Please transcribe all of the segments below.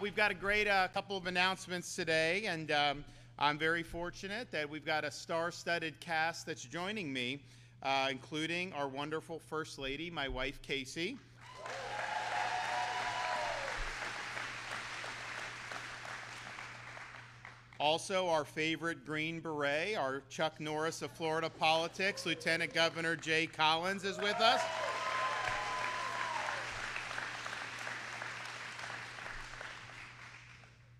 we've got a great couple of announcements today, and I'm very fortunate that we've got a star-studded cast that's joining me, including our wonderful First Lady, my wife, Casey. Also, our favorite Green Beret, our Chuck Norris of Florida politics, Lieutenant Governor Jay Collins is with us.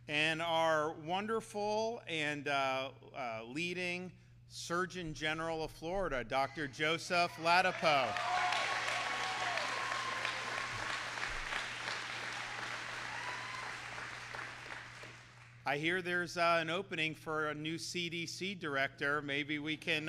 And our wonderful and leading Surgeon General of Florida, Dr. Joseph Ladapo. I hear there's an opening for a new CDC director. Maybe we can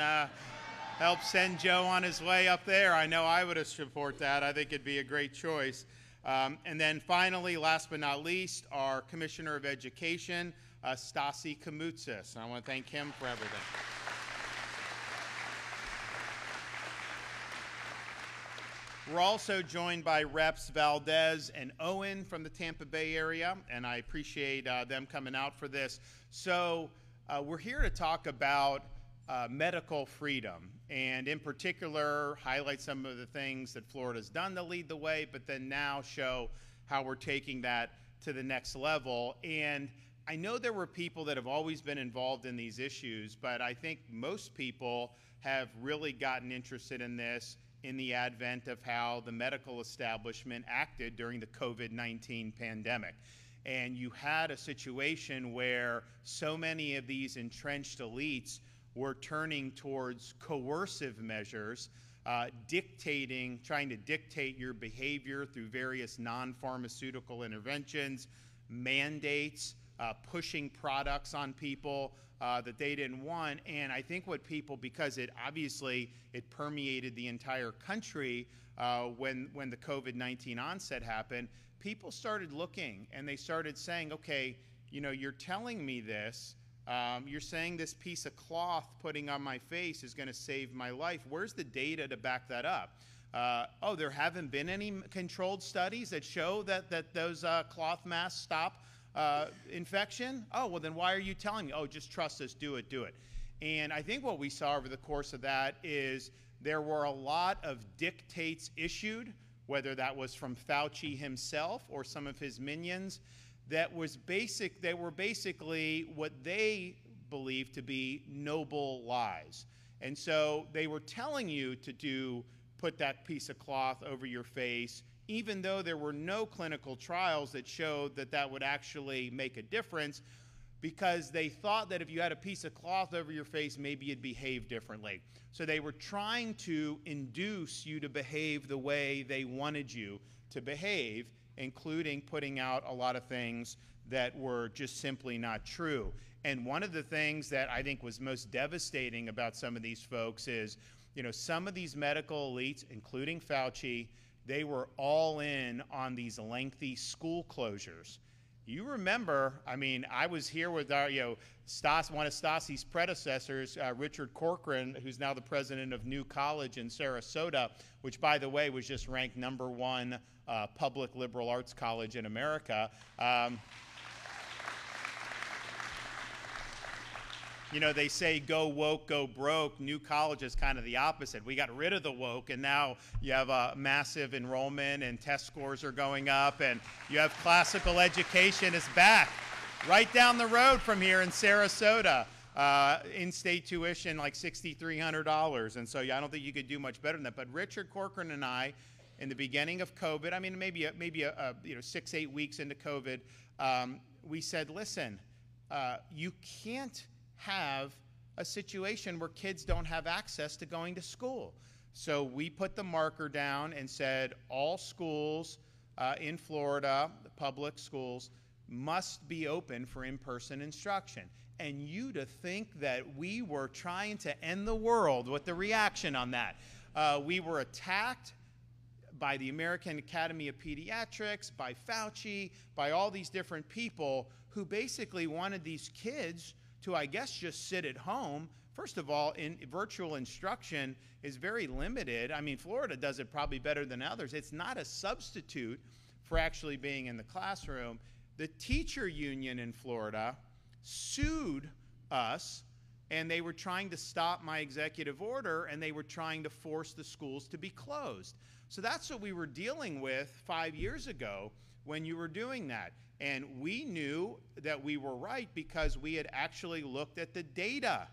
help send Joe on his way up there. I know I would support that. I think it'd be a great choice. And then finally, last but not least, our Commissioner of Education, Stasi Kamoutsis. I want to thank him for everything. We're also joined by Reps Valdez and Owen from the Tampa Bay area, and I appreciate them coming out for this. So we're here to talk about medical freedom, and in particular, highlight some of the things that Florida's done to lead the way, but then now show how we're taking that to the next level. And I know there were people that have always been involved in these issues, but I think most people have really gotten interested in this in the advent of how the medical establishment acted during the COVID-19 pandemic. And you had a situation where so many of these entrenched elites were turning towards coercive measures, trying to dictate your behavior through various non-pharmaceutical interventions, mandates, pushing products on people that they didn't want. And I think what people, because it permeated the entire country when the COVID-19 onset happened, people started looking and they started saying, okay, you know, you're telling me this, you're saying this piece of cloth putting on my face is going to save my life. Where's the data to back that up? Oh, there haven't been any controlled studies that show that those cloth masks stop infection? Oh, well, then why are you telling me? Oh, just trust us, do it, do it. And I think what we saw over the course of that is there were a lot of dictates issued, whether that was from Fauci himself or some of his minions, that were basically what they believed to be noble lies. And so they were telling you to put that piece of cloth over your face, even though there were no clinical trials that showed that that would actually make a difference, because they thought that if you had a piece of cloth over your face, maybe you'd behave differently. So they were trying to induce you to behave the way they wanted you to behave, including putting out a lot of things that were just simply not true. And one of the things that I think was most devastating about some of these folks is, you know, some of these medical elites, including Fauci, they were all in on these lengthy school closures. You remember, I mean, I was here with our, one of Stasi's predecessors, Richard Corcoran, who's now the president of New College in Sarasota, which, by the way, was just ranked #1 public liberal arts college in America. You know, they say go woke, go broke. New College is kind of the opposite. We got rid of the woke, and now you have a massive enrollment, and test scores are going up, and you have classical education is back right down the road from here in Sarasota. In-state tuition like $6,300, and so I don't think you could do much better than that. But Richard Corcoran and I, in the beginning of COVID, I mean, maybe 6-8 weeks into COVID, we said, listen, you can't have a situation where kids don't have access to going to school. So we put the marker down and said all schools in Florida, the public schools, must be open for in-person instruction. And you to think that we were trying to end the world with the reaction on that. We were attacked by the American Academy of Pediatrics, by Fauci, by all these different people who basically wanted these kids to, I guess, just sit at home. First of all, in virtual instruction is very limited. I mean, Florida does it probably better than others. It's not a substitute for actually being in the classroom. the teacher union in Florida sued us, and they were trying to stop my executive order, and they were trying to force the schools to be closed. So that's what we were dealing with 5 years ago when you were doing that. And we knew that we were right because we had actually looked at the data.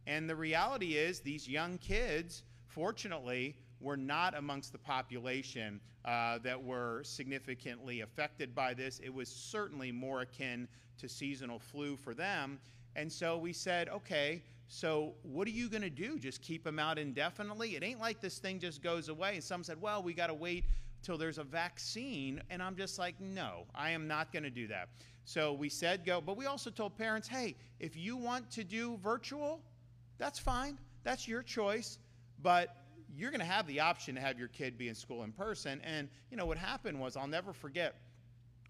And the reality is these young kids, fortunately, were not amongst the population that were significantly affected by this. It was certainly more akin to seasonal flu for them. And so we said, okay, so what are you going to do? Just keep them out indefinitely? It ain't like this thing just goes away. And some said, well, we got to wait till there's a vaccine. And I'm just like, no, I am not going to do that. So we said go, but we also told parents, hey, if you want to do virtual, that's fine. That's your choice. But you're going to have the option to have your kid be in school in person. And, you know, what happened was, I'll never forget,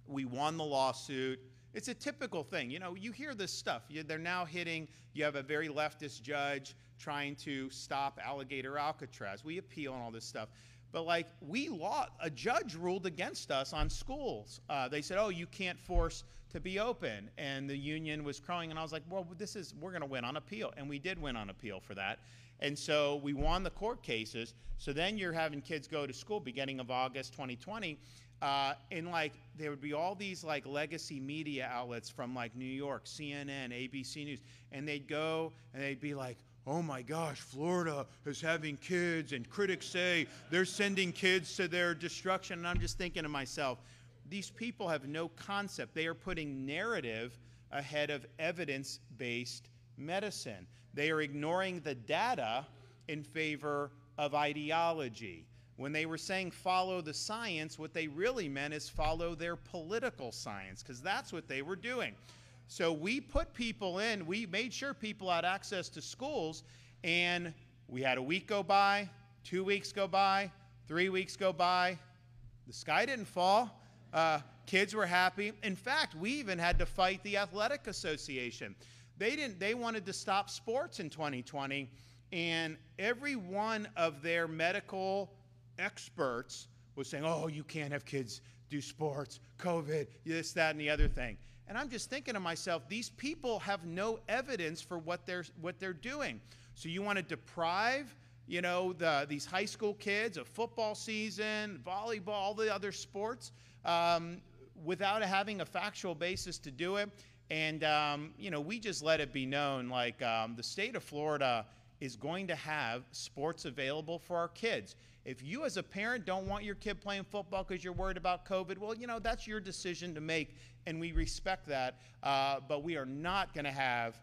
we won the lawsuit. It's a typical thing. You know, you hear this stuff. They're now hitting, you have a very leftist judge trying to stop Alligator Alcatraz. We appeal and all this stuff. But like, a judge ruled against us on schools. They said, oh, you can't force to be open. And the union was crowing. And I was like, well, we're going to win on appeal. And we did win on appeal for that. And so we won the court cases. So then you're having kids go to school beginning of August 2020. And like, there would be all these like legacy media outlets from like New York, CNN, ABC News. And they'd go and they'd be like, oh my gosh, Florida is having kids, and critics say they're sending kids to their destruction. And I'm just thinking to myself, these people have no concept. They are putting narrative ahead of evidence-based medicine. They are ignoring the data in favor of ideology. When they were saying follow the science, what they really meant is follow their political science, because that's what they were doing. So we put people in, we made sure people had access to schools, and we had a week go by, 2 weeks go by, 3 weeks go by. The sky didn't fall. Kids were happy. In fact, we even had to fight the Athletic Association. They wanted to stop sports in 2020, and every one of their medical experts was saying, oh, you can't have kids do sports, COVID, this, that, and the other thing. And I'm just thinking to myself, these people have no evidence for what they're doing. So you want to deprive, you know, these high school kids of football season, volleyball, all the other sports, without having a factual basis to do it. And, you know, we just let it be known, like, the state of Florida is going to have sports available for our kids. If you as a parent don't want your kid playing football because you're worried about COVID, well, you know, that's your decision to make, and we respect that. But we are not going to have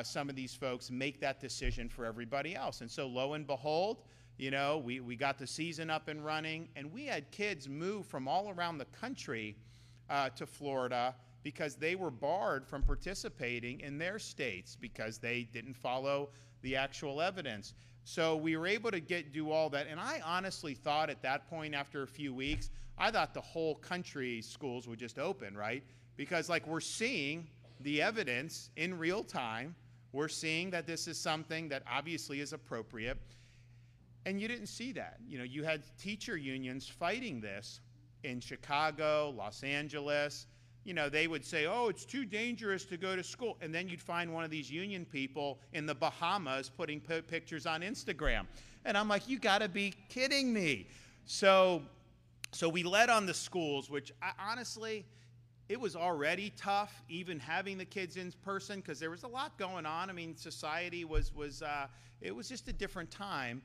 some of these folks make that decision for everybody else. And so lo and behold, you know, we got the season up and running, and we had kids move from all around the country to Florida because they were barred from participating in their states because they didn't follow the actual evidence. So we were able to do all that. And I honestly thought at that point, after a few weeks, I thought the whole country's schools would just open, right? Because like, we're seeing the evidence in real time. We're seeing that this is something that obviously is appropriate. And you didn't see that. You know, you had teacher unions fighting this in Chicago, Los Angeles. You know, they would say, oh, it's too dangerous to go to school. And then you'd find one of these union people in the Bahamas putting pictures on Instagram. And I'm like, you got to be kidding me. So we led on the schools, which honestly, it was already tough, even having the kids in person, because there was a lot going on. I mean, society it was just a different time.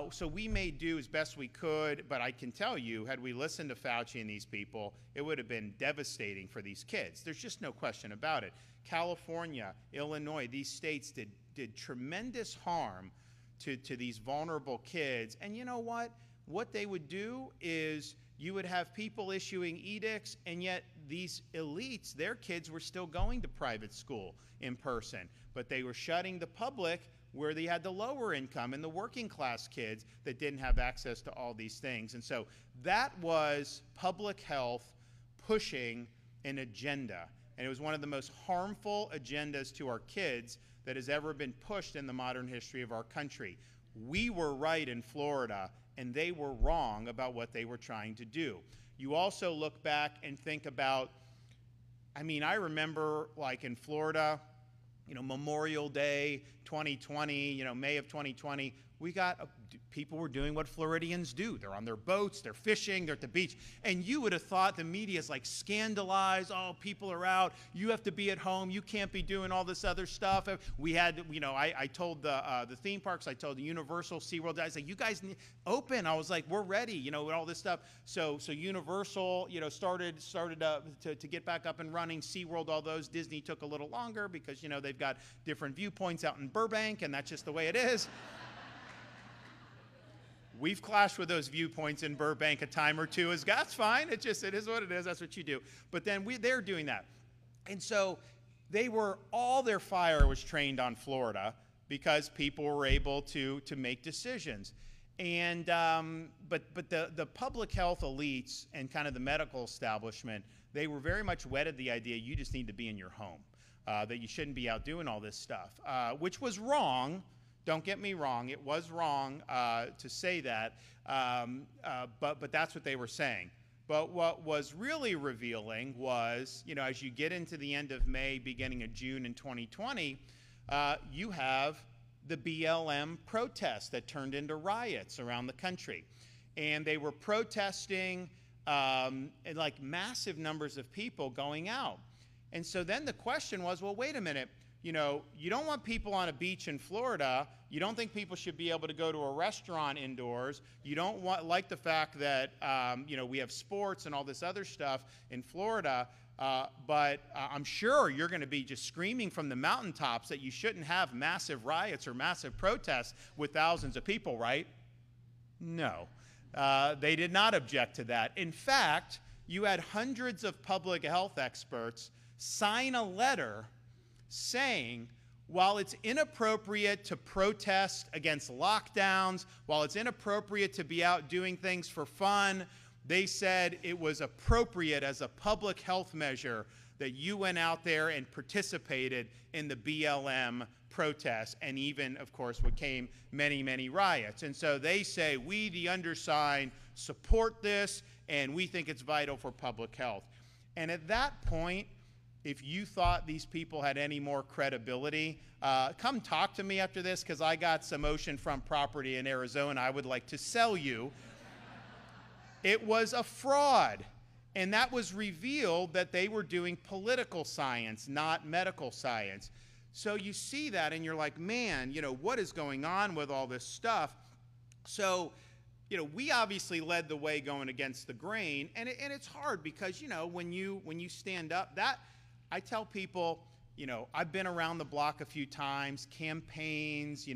So we made do as best we could, but I can tell you, had we listened to Fauci and these people, it would have been devastating for these kids. There's just no question about it. California, Illinois, these states did tremendous harm to these vulnerable kids. And you know what? What they would do is you would have people issuing edicts, and yet these elites, their kids were still going to private school in person, but they were shutting the public where they had the lower income and the working class kids that didn't have access to all these things. And so that was public health pushing an agenda. And it was one of the most harmful agendas to our kids that has ever been pushed in the modern history of our country. We were right in Florida, and they were wrong about what they were trying to do. You also look back and think about I mean, I remember like in Florida, Memorial Day 2020, May of 2020, we got people were doing what Floridians do. They're on their boats, they're fishing, they're at the beach. And you would have thought the media is like scandalized. Oh, people are out. You have to be at home. You can't be doing all this other stuff. We had, I told the theme parks, I told the Universal, SeaWorld, I said, you guys need open. I was like, we're ready, with all this stuff. So Universal, started to get back up and running. SeaWorld, all those. Disney took a little longer because, they've got different viewpoints out in Burbank, and that's just the way it is. We've clashed with those viewpoints in Burbank a time or two. That's fine. It is what it is. That's what you do. But then they're doing that. And so all their fire was trained on Florida because people were able to make decisions. And but the public health elites and kind of the medical establishment, they were very much wedded the idea you just need to be in your home, that you shouldn't be out doing all this stuff, which was wrong. Don't get me wrong, it was wrong to say that, but that's what they were saying. But what was really revealing was, as you get into the end of May, beginning of June in 2020, you have the BLM protests that turned into riots around the country. And they were protesting like massive numbers of people going out. And so then the question was, well, wait a minute. You don't want people on a beach in Florida. You don't think people should be able to go to a restaurant indoors. You don't like the fact that, we have sports and all this other stuff in Florida. But I'm sure you're going to be just screaming from the mountaintops that you shouldn't have massive riots or massive protests with thousands of people, right? No. They did not object to that. In fact, you had hundreds of public health experts sign a letter saying, while it's inappropriate to protest against lockdowns, while it's inappropriate to be out doing things for fun, they said it was appropriate as a public health measure that you went out there and participated in the BLM protests, and even, of course, what came many, many riots. And so they say, we, the undersigned, support this, and we think it's vital for public health. And at that point, if you thought these people had any more credibility, come talk to me after this, because I got some oceanfront property in Arizona I would like to sell you. It was a fraud. And that was revealed that they were doing political science, not medical science. So you see that and you're like, man, what is going on with all this stuff? So, we obviously led the way going against the grain, and it's hard because, when you stand up, I tell people, I've been around the block a few times, campaigns,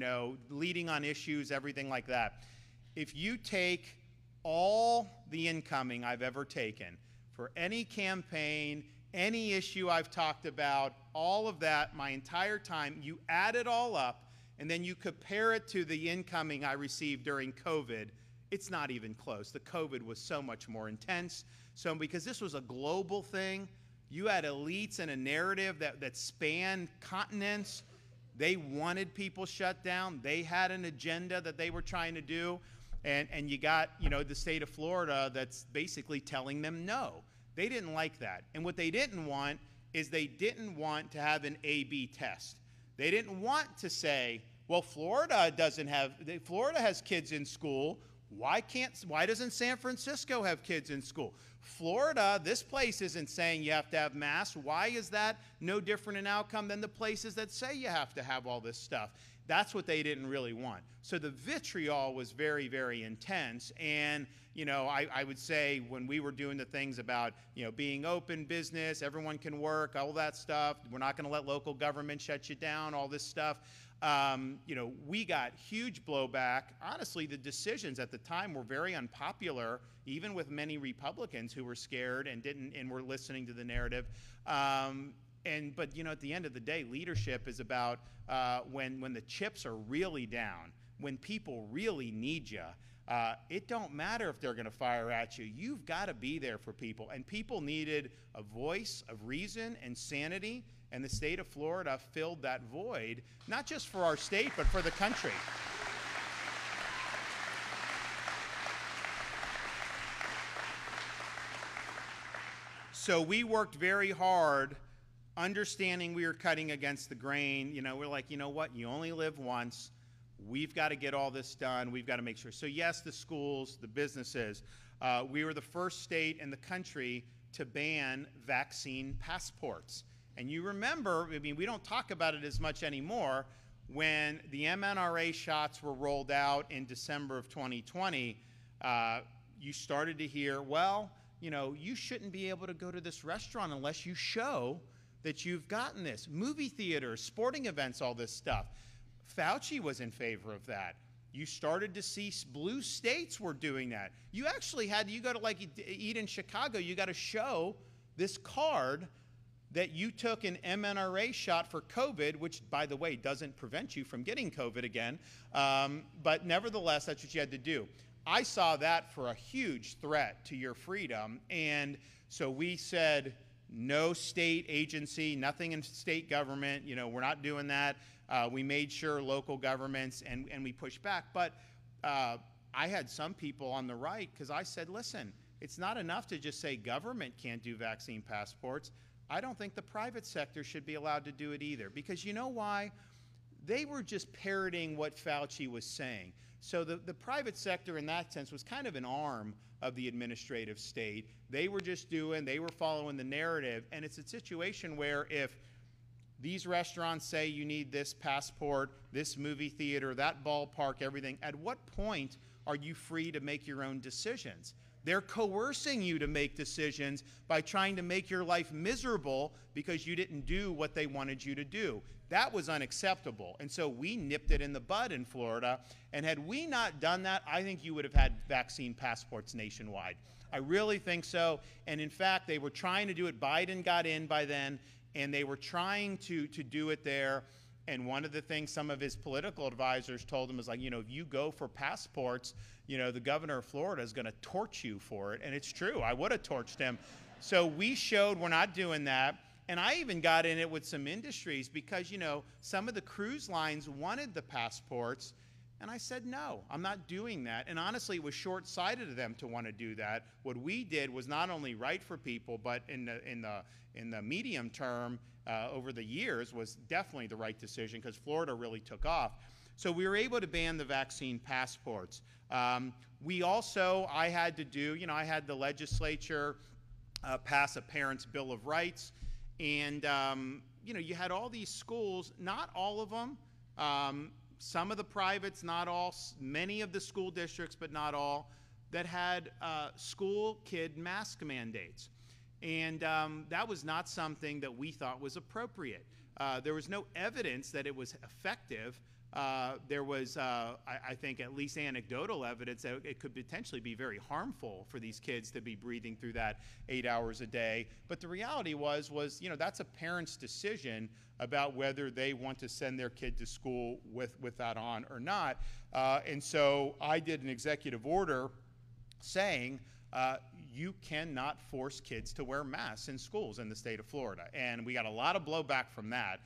leading on issues, everything like that. If you take all the incoming I've ever taken for any campaign, any issue I've talked about, all of that, my entire time, you add it all up, and then you compare it to the incoming I received during COVID, it's not even close. The COVID was so much more intense. So because this was a global thing, you had elites and a narrative that spanned continents. They wanted people shut down. They had an agenda that they were trying to do. And you got, the state of Florida that's basically telling them no. They didn't like that. And what they didn't want is they didn't want to have an A/B test. They didn't want to say, well, Florida has kids in school. Why doesn't San Francisco have kids in school? Florida, this place isn't saying you have to have masks. Why is that no different an outcome than the places that say you have to have all this stuff? That's what they didn't really want. So the vitriol was very, very intense. And, I would say when we were doing the things about, being open business, everyone can work, all that stuff, we're not going to let local government shut you down, all this stuff. We got huge blowback. Honestly, the decisions at the time were very unpopular, even with many Republicans who were scared and were listening to the narrative. But at the end of the day, leadership is about when the chips are really down, when people really need you. It don't matter if they're going to fire at you. You've got to be there for people. And people needed a voice of reason and sanity. And the state of Florida filled that void, not just for our state, but for the country. So we worked very hard, understanding we were cutting against the grain. You know, we're like, you know what? You only live once. We've got to get all this done. We've got to make sure. So yes, the schools, the businesses. We were the first state in the country to ban vaccine passports. And you remember, I mean, we don't talk about it as much anymore, when the mRNA shots were rolled out in December of 2020, you started to hear, well, you know, you shouldn't be able to go to this restaurant unless you show that you've gotten this. Movie theaters, sporting events, all this stuff. Fauci was in favor of that. You started to see blue states were doing that. You actually had, you go to like eat in Chicago, you got to show this card that you took an mRNA shot for COVID, which, by the way, doesn't prevent you from getting COVID again. But nevertheless, that's what you had to do. I saw that for a huge threat to your freedom. And so we said, no state agency, nothing in state government, you know, we're not doing that. We made sure local governments, and we pushed back. But I had some people on the right, because I said, listen, it's not enough to just say government can't do vaccine passports. I don't think the private sector should be allowed to do it either, because you know why? They were just parroting what Fauci was saying. So the private sector in that sense was kind of an arm of the administrative state. They were just they were following the narrative. And it's a situation where if these restaurants say you need this passport, this movie theater, that ballpark, everything, at what point are you free to make your own decisions? They're coercing you to make decisions by trying to make your life miserable because you didn't do what they wanted you to do. That was unacceptable. And so we nipped it in the bud in Florida. And had we not done that, I think you would have had vaccine passports nationwide. I really think so. And in fact, they were trying to do it. Biden got in by then, and they were trying to do it there. And one of the things some of his political advisors told him is like, you know, if you go for passports, you know, the governor of Florida is going to torch you for it. And it's true. I would have torched him. So we showed we're not doing that. And I even got in it with some industries because, you know, some of the cruise lines wanted the passports. And I said, no, I'm not doing that. And honestly, it was short-sighted of them to want to do that. What we did was not only right for people, but in the medium term, over the years, was definitely the right decision because Florida really took off. So we were able to ban the vaccine passports. We also, I had to do, you know, I had the legislature pass a Parents' Bill of Rights. And, you know, you had all these schools, not all of them, some of the privates, not all, many of the school districts, but not all, that had school kid mask mandates. And that was not something that we thought was appropriate. There was no evidence that it was effective. There was, I think, at least anecdotal evidence that it could potentially be very harmful for these kids to be breathing through that 8 hours a day. But the reality was, you know, that's a parent's decision about whether they want to send their kid to school with that on or not. And so I did an executive order saying, you cannot force kids to wear masks in schools in the state of Florida. And we got a lot of blowback from that.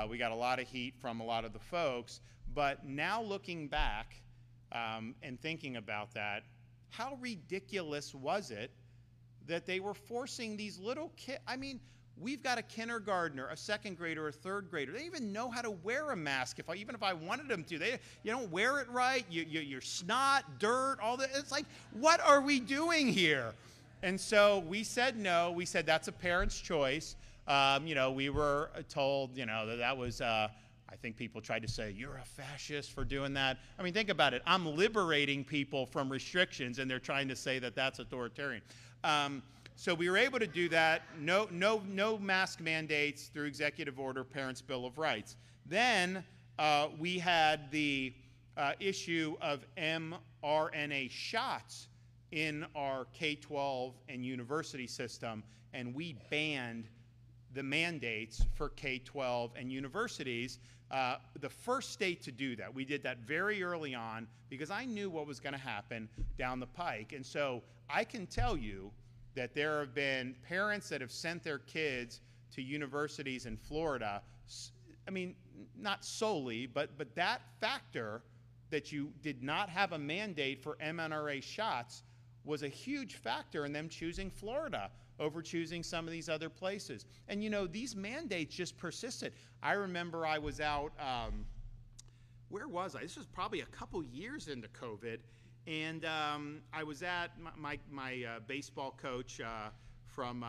We got a lot of heat from a lot of the folks. But now looking back and thinking about that, how ridiculous was it that they were forcing these little kids? I mean, we've got a kindergartner, a second grader, a third grader. They even know how to wear a mask, even if I wanted them to. You don't wear it right, you're snot, dirt, all that. It's like, what are we doing here? And so we said no. We said that's a parent's choice. You know, we were told, you know, that was, I think people tried to say, you're a fascist for doing that. I mean, think about it. I'm liberating people from restrictions, and they're trying to say that that's authoritarian. So we were able to do that. No mask mandates through executive order, Parents' Bill of Rights. Then we had the issue of mRNA shots in our K-12 and university system, and we banned the mandates for K-12 and universities. The first state to do that. We did that very early on because I knew what was going to happen down the pike. And so I can tell you that there have been parents that have sent their kids to universities in Florida. I mean, not solely, but that factor that you did not have a mandate for mRNA shots was a huge factor in them choosing Florida. over choosing some of these other places. And you know, these mandates just persisted. I remember I was out, where was I? This was probably a couple years into COVID, and I was at my baseball coach from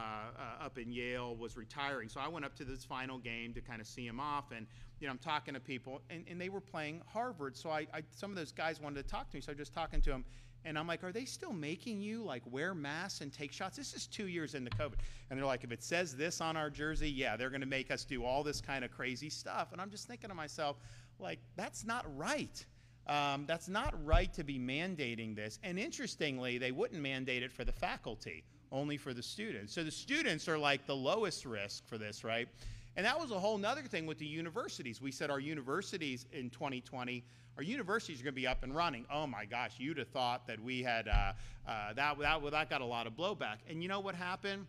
up in Yale was retiring, so I went up to this final game to kind of see him off, and you know, I'm talking to people, and they were playing Harvard, so some of those guys wanted to talk to me, so I was just talking to them, and I'm like, are they still making you like wear masks and take shots? This is 2 years into COVID, and they're like, if it says this on our jersey, yeah, they're going to make us do all this kind of crazy stuff, and I'm just thinking to myself, like, that's not right. That's not right to be mandating this. And interestingly, they wouldn't mandate it for the faculty, only for the students. So the students are like the lowest risk for this, right? And that was a whole nother thing with the universities. We said our universities in 2020, our universities are going to be up and running. Oh my gosh, you'd have thought that we had, that got a lot of blowback. And you know what happened?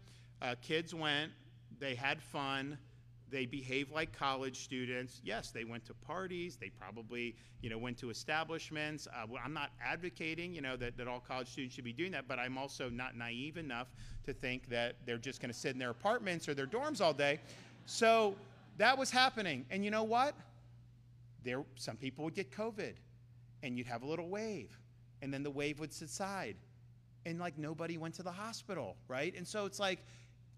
Kids went, they had fun, they behaved like college students. Yes, they went to parties. They probably, you know, went to establishments. I'm not advocating, you know, that all college students should be doing that, but I'm also not naive enough to think that they're just going to sit in their apartments or their dorms all day. So that was happening. And you know what? Some people would get COVID, and you'd have a little wave, and then the wave would subside, and like nobody went to the hospital, right? And so it's like,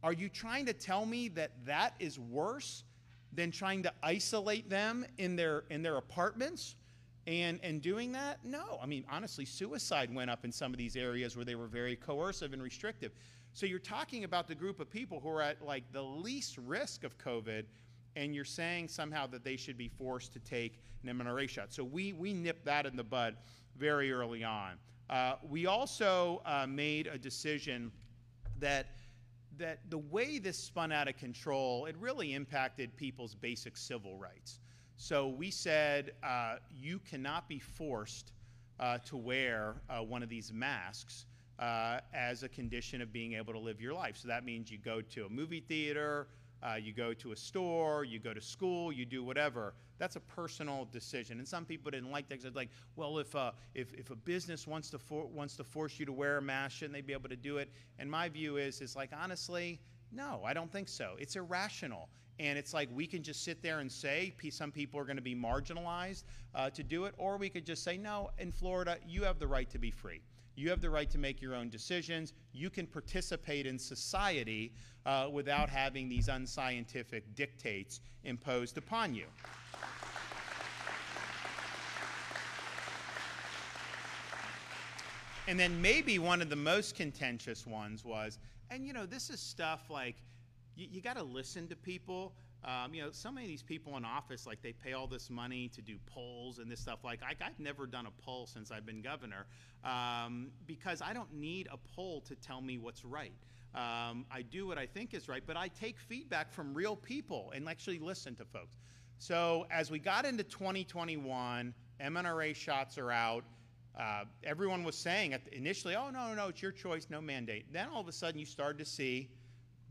are you trying to tell me that that is worse than trying to isolate them in their apartments and doing that? No. I mean, honestly, suicide went up in some of these areas where they were very coercive and restrictive. So you're talking about the group of people who are at like the least risk of COVID, and you're saying somehow that they should be forced to take an mRNA shot. So we nipped that in the bud very early on. We also made a decision that the way this spun out of control, it really impacted people's basic civil rights. So we said you cannot be forced to wear one of these masks as a condition of being able to live your life. So that means you go to a movie theater, you go to a store, you go to school, you do whatever. That's a personal decision. And some people didn't like that because it's like, well, if a business wants to force you to wear a mask, shouldn't they be able to do it? And my view is like, honestly, no, I don't think so. It's irrational. And it's like we can just sit there and say some people are going to be marginalized to do it, or we could just say, no, in Florida, you have the right to be free. You have the right to make your own decisions. You can participate in society without having these unscientific dictates imposed upon you. And then maybe one of the most contentious ones was, and you know, this is stuff like, you got to listen to people. You know, so many of these people in office, like they pay all this money to do polls and this stuff. Like I've never done a poll since I've been governor because I don't need a poll to tell me what's right. I do what I think is right, but I take feedback from real people and actually listen to folks. So as we got into 2021, mRNA shots are out. Everyone was saying initially, oh, no, it's your choice, no mandate. Then all of a sudden you started to see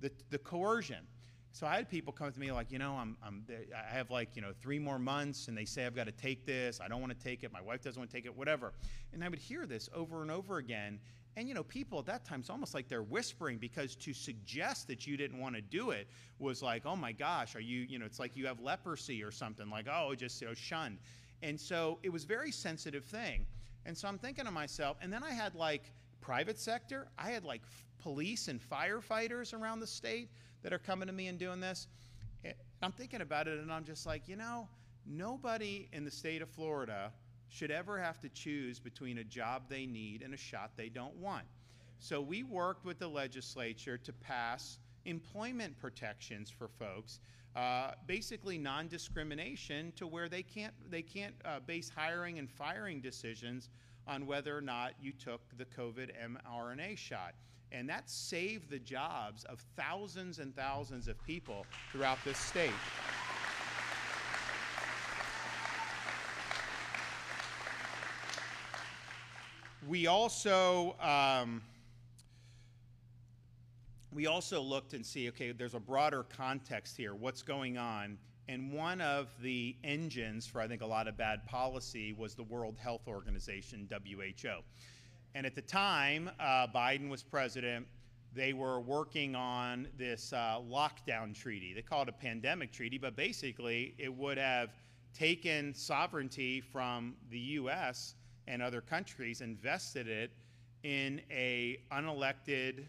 the coercion. So I had people come to me like, you know, I have like, you know, 3 more months, and they say I've got to take this. I don't want to take it. My wife doesn't want to take it, whatever. And I would hear this over and over again. And, you know, people at that time, it's almost like they're whispering, because to suggest that you didn't want to do it was like, oh my gosh, are you, you know, it's like you have leprosy or something, like, oh, just, you know, shunned. And so it was a very sensitive thing. And so I'm thinking to myself, and then I had like private sector, I had like police and firefighters around the state that are coming to me and doing this. And I'm thinking about it, and I'm just like, you know, nobody in the state of Florida should ever have to choose between a job they need and a shot they don't want. So we worked with the legislature to pass employment protections for folks, basically non-discrimination, to where they can't base hiring and firing decisions on whether or not you took the COVID mRNA shot. And that saved the jobs of thousands and thousands of people throughout this state. We also looked and see, okay, there's a broader context here. What's going on? And one of the engines for, I think, a lot of bad policy was the World Health Organization, WHO. And at the time, Biden was president. they were working on this lockdown treaty. They call it a pandemic treaty, but basically it would have taken sovereignty from the U.S. and other countries and vested it in a unelected,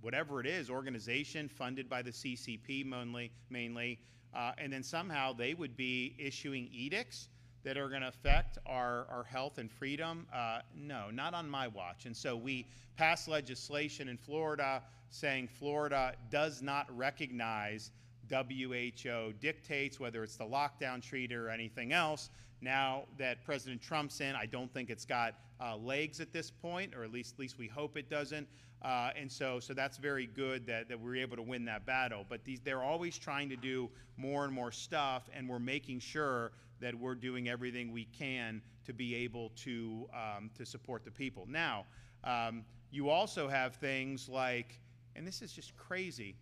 whatever it is, organization funded by the CCP mainly, and then somehow they would be issuing edicts that are going to affect our health and freedom. No, not on my watch. And so we passed legislation in Florida saying Florida does not recognize WHO dictates, whether it's the lockdown treaty or anything else. Now that President Trump's in, I don't think it's got legs at this point, or at least we hope it doesn't. And so that's very good that we're able to win that battle. But they're always trying to do more and more stuff, and we're making sure that we're doing everything we can to be able to support the people. Now, you also have things like, and this is just crazy,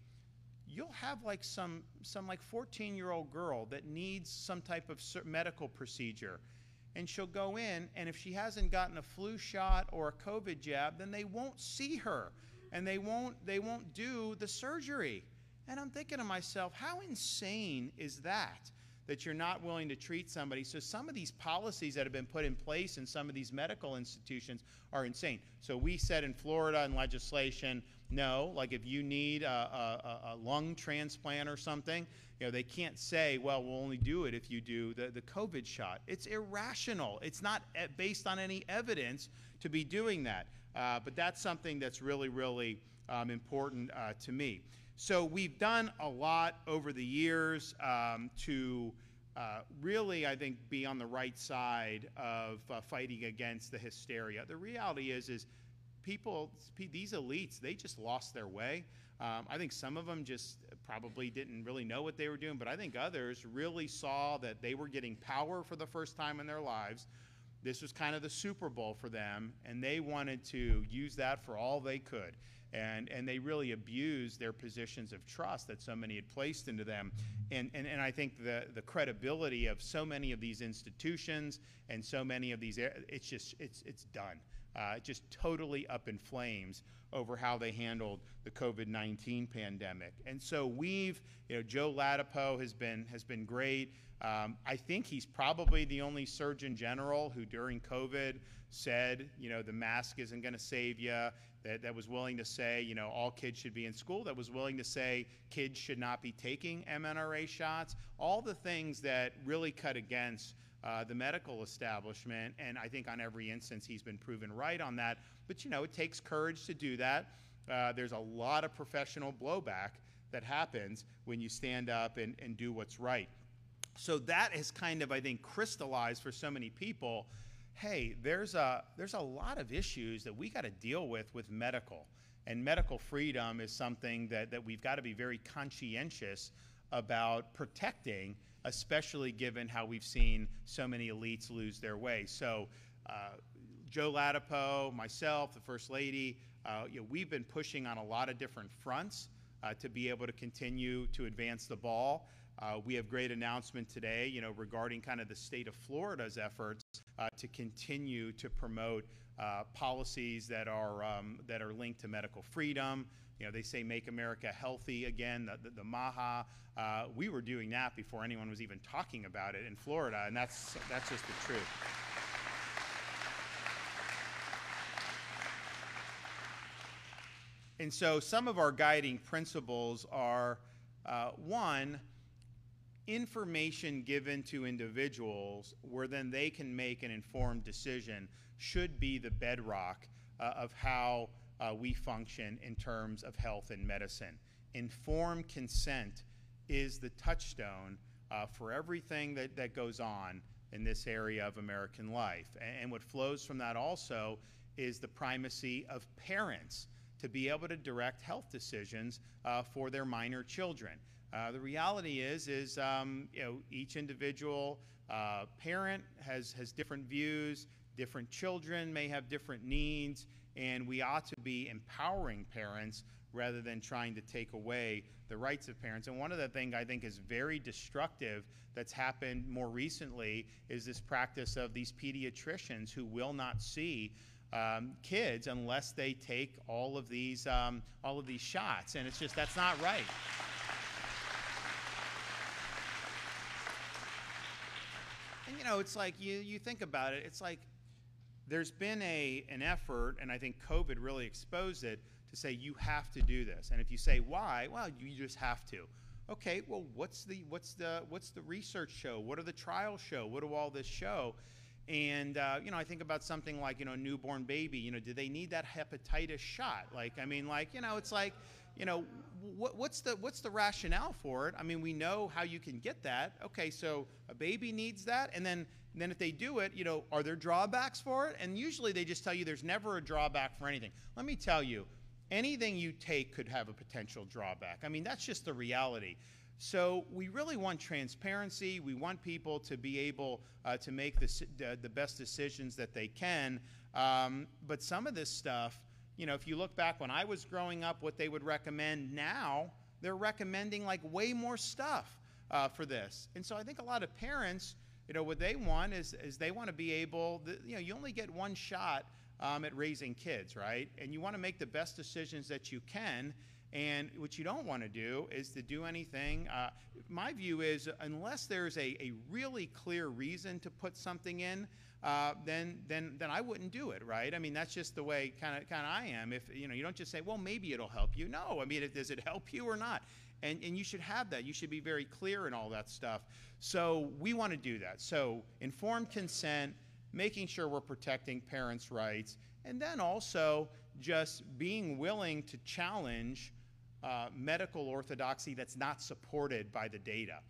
you'll have like some like 14-year-old girl that needs some type of medical procedure, and she'll go in, and if she hasn't gotten a flu shot or a COVID jab, then they won't see her, and they won't do the surgery. And I'm thinking to myself, how insane is that you're not willing to treat somebody? So some of these policies that have been put in place in some of these medical institutions are insane. So we said in Florida in legislation, no, like if you need a lung transplant or something, they can't say, well, we'll only do it if you do the COVID shot. It's irrational. It's not based on any evidence to be doing that. But that's something that's really, really important to me. So we've done a lot over the years to really, I think, be on the right side of fighting against the hysteria. The reality is people, these elites, they just lost their way. I think some of them just probably didn't really know what they were doing, but I think others really saw that they were getting power for the first time in their lives. This was kind of the Super Bowl for them, and they wanted to use that for all they could. And they really abused their positions of trust that so many had placed into them. And I think the credibility of so many of these institutions and so many of these, it's done. Just totally up in flames over how they handled the COVID-19 pandemic. And so Joe Ladapo has been great. I think he's probably the only Surgeon General who during COVID said, the mask isn't going to save you, that was willing to say, all kids should be in school, that was willing to say kids should not be taking mRNA shots, all the things that really cut against the medical establishment. And I think on every instance he's been proven right on that. But, it takes courage to do that. There's a lot of professional blowback that happens when you stand up and do what's right. So that has kind of, I think, crystallized for so many people, hey, there's a lot of issues that we got to deal with medical. And medical freedom is something that we've got to be very conscientious about protecting, especially given how we've seen so many elites lose their way. So Joe Ladapo, myself, the First Lady, we've been pushing on a lot of different fronts to be able to continue to advance the ball. We have great announcement today, regarding kind of the state of Florida's efforts to continue to promote policies that are linked to medical freedom. They say make America healthy again, the MAHA. We were doing that before anyone was even talking about it in Florida, and that's just the truth. And so some of our guiding principles are, one, information given to individuals where then they can make an informed decision should be the bedrock of how we function in terms of health and medicine. Informed consent is the touchstone for everything that goes on in this area of American life. And what flows from that also is the primacy of parents to be able to direct health decisions for their minor children. The reality is each individual parent has different views, different children may have different needs, and we ought to be empowering parents rather than trying to take away the rights of parents. And one of the things I think is very destructive that's happened more recently is this practice of these pediatricians who will not see kids unless they take all of these shots, and it's just, that's not right. And you know, it's like you think about it. It's like there's been an effort, and I think COVID really exposed it, to say you have to do this. And if you say why, well, you just have to. Okay, well, what's the research show? What do the trials show? What do all this show? And you know, I think about something like, you know, a newborn baby. You know, do they need that hepatitis shot? Like, I mean, like, you know, it's like, you know, what's the rationale for it? I mean, we know how you can get that. Okay, so a baby needs that, and then if they do it, you know, are there drawbacks for it? And usually they just tell you there's never a drawback for anything. Let me tell you, anything you take could have a potential drawback. I mean, that's just the reality. So we really want transparency. We want people to be able to make the best decisions that they can. But some of this stuff, you know, if you look back when I was growing up, what they would recommend now, they're recommending like way more stuff for this. And so I think a lot of parents, you know, what they want is they want to be able, you know, you only get one shot at raising kids, right? And you want to make the best decisions that you can. And what you don't want to do is to do anything. My view is, unless there's a really clear reason to put something in, then I wouldn't do it, right? I mean, that's just the way kind of I am. If you know, you don't just say, well, maybe it'll help you. No, I mean, does it help you or not? And you should have that. You should be very clear in all that stuff. So we want to do that. So informed consent, making sure we're protecting parents' rights, and then also just being willing to challenge medical orthodoxy that's not supported by the data.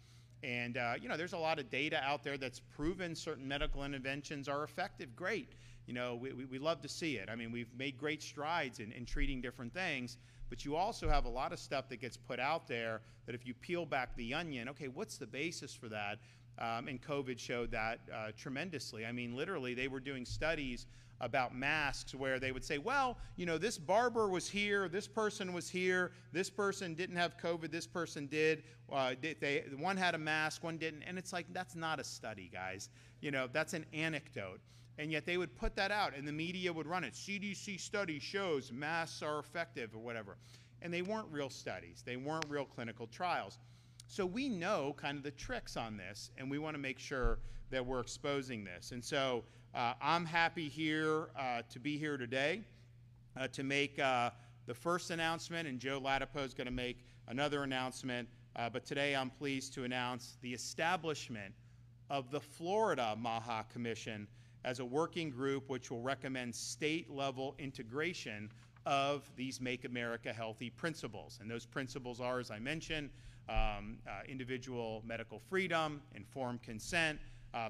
And you know, there's a lot of data out there that's proven certain medical interventions are effective. Great. You know, we love to see it. I mean, we've made great strides in treating different things, but you also have a lot of stuff that gets put out there that if you peel back the onion, okay, what's the basis for that? And COVID showed that tremendously. I mean, literally, they were doing studies about masks where they would say, well, you know, this barber was here, this person was here, this person didn't have COVID, this person did. One had a mask, one didn't. And it's like, that's not a study, guys. You know, that's an anecdote. And yet they would put that out, and the media would run it. CDC study shows masks are effective or whatever. And they weren't real studies. They weren't real clinical trials. So we know kind of the tricks on this, and we want to make sure that we're exposing this. And so I'm happy here to be here today to make the first announcement, and Joe Latipo is going to make another announcement. But today I'm pleased to announce the establishment of the Florida MAHA Commission as a working group which will recommend state-level integration of these Make America Healthy principles. And those principles are, as I mentioned, individual medical freedom, informed consent,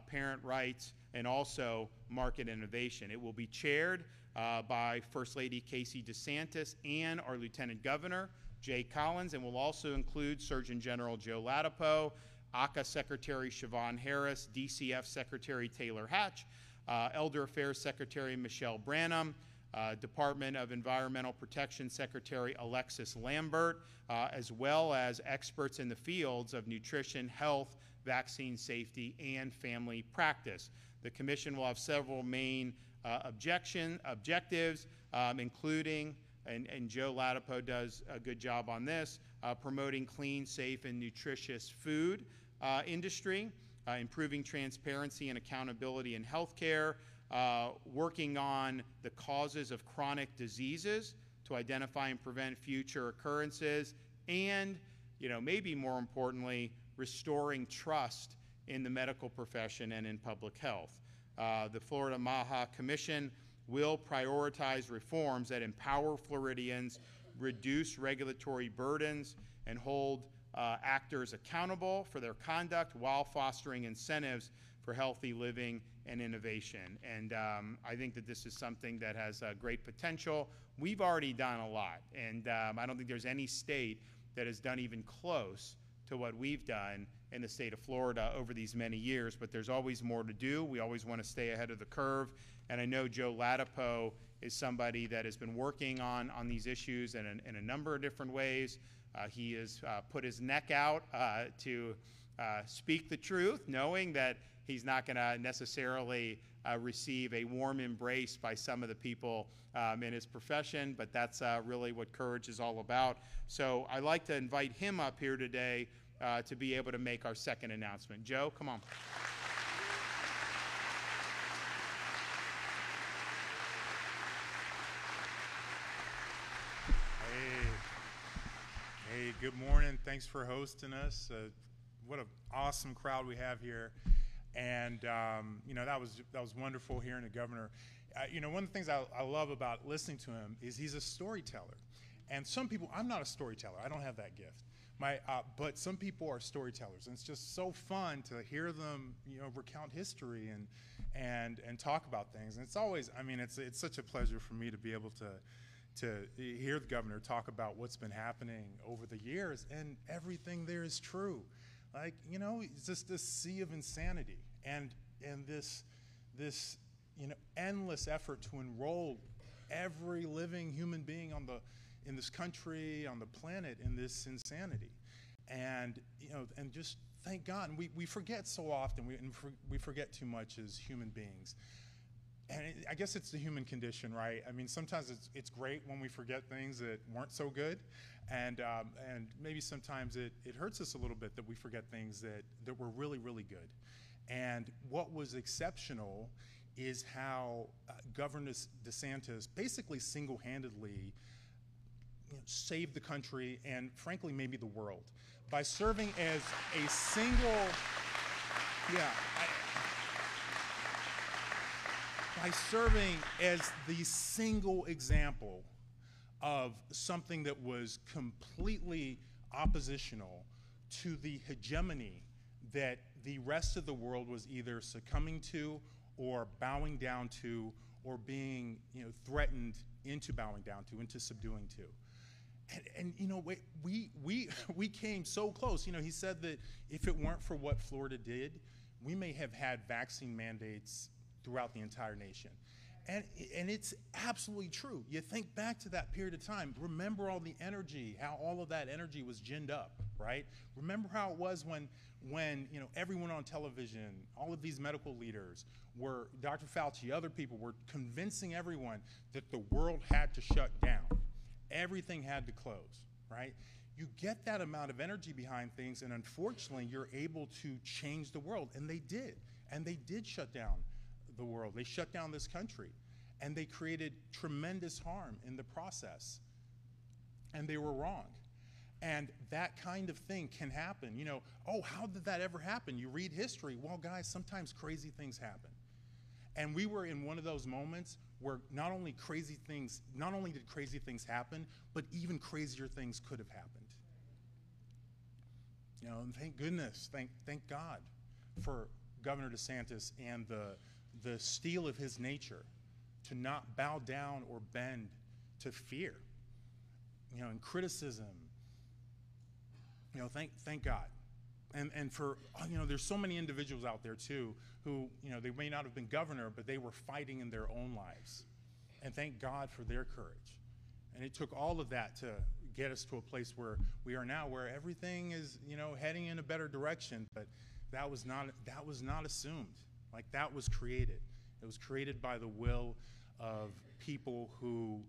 parent rights, and also market innovation. It will be chaired by First Lady Casey DeSantis and our Lieutenant Governor, Jay Collins, and will also include Surgeon General Joe Latipo, ACA Secretary Siobhan Harris, DCF Secretary Taylor Hatch, Elder Affairs Secretary Michelle Branham, Department of Environmental Protection Secretary Alexis Lambert, as well as experts in the fields of nutrition, health, vaccine safety, and family practice. The commission will have several main objectives, including, and Joe Latipo does a good job on this, promoting clean, safe, and nutritious food industry, improving transparency and accountability in healthcare, working on the causes of chronic diseases to identify and prevent future occurrences, and, you know, maybe more importantly, restoring trust in the medical profession and in public health. The Florida MAHA Commission will prioritize reforms that empower Floridians, reduce regulatory burdens, and hold actors accountable for their conduct while fostering incentives for healthy living and innovation. And I think that this is something that has great potential. We've already done a lot, and I don't think there's any state that has done even close to what we've done in the state of Florida over these many years, but there's always more to do. We always want to stay ahead of the curve, and I know Joe Latipo is somebody that has been working on these issues in a number of different ways. He has put his neck out to speak the truth, knowing that he's not going to necessarily receive a warm embrace by some of the people in his profession, but that's really what courage is all about. So I'd like to invite him up here today to be able to make our second announcement. Joe, come on. Hey, good morning. Thanks for hosting us. What an awesome crowd we have here. And, you know, that was wonderful hearing the governor. You know, one of the things I love about listening to him is he's a storyteller. And some people, I'm not a storyteller. I don't have that gift. But some people are storytellers. And it's just so fun to hear them, you know, recount history and talk about things. And it's always, I mean, it's such a pleasure for me to be able to hear the governor talk about what's been happening over the years, and everything there is true. Like, you know, it's just this sea of insanity and this you know, endless effort to enroll every living human being in this country, on the planet, in this insanity. And, you know, and just thank God. And we forget so often, we forget too much as human beings. And I guess it's the human condition, right? I mean, sometimes it's great when we forget things that weren't so good, and maybe sometimes it hurts us a little bit that we forget things that were really, really good. And what was exceptional is how Governor DeSantis basically single-handedly, you know, saved the country and, frankly, maybe the world by serving as a single, by serving as the single example of something that was completely oppositional to the hegemony that the rest of the world was either succumbing to or bowing down to or being, you know, threatened into bowing down to, into subduing to. And you know, we came so close. You know, he said that if it weren't for what Florida did, we may have had vaccine mandates throughout the entire nation. And it's absolutely true. You think back to that period of time, remember all the energy, how all of that energy was ginned up, right? Remember how it was when you know, everyone on television, all of these medical leaders were, Dr. Fauci, other people were convincing everyone that the world had to shut down. Everything had to close, right? You get that amount of energy behind things, and unfortunately, you're able to change the world, and they did. And they did shut down the world. They shut down this country, and they created tremendous harm in the process, and they were wrong. And that kind of thing can happen. You know, oh, how did that ever happen? You read history. Well, guys, sometimes crazy things happen. And we were in one of those moments where not only did crazy things happen, but even crazier things could have happened. You know, and thank goodness, thank God for Governor DeSantis and the steel of his nature to not bow down or bend to fear, you know, and criticism. You know, thank God. And for, you know, there's so many individuals out there too who, you know, they may not have been governor, but they were fighting in their own lives. And thank God for their courage. And it took all of that to get us to a place where we are now, where everything is, you know, heading in a better direction. But that was not assumed. Like, that was created. It was created by the will of people who,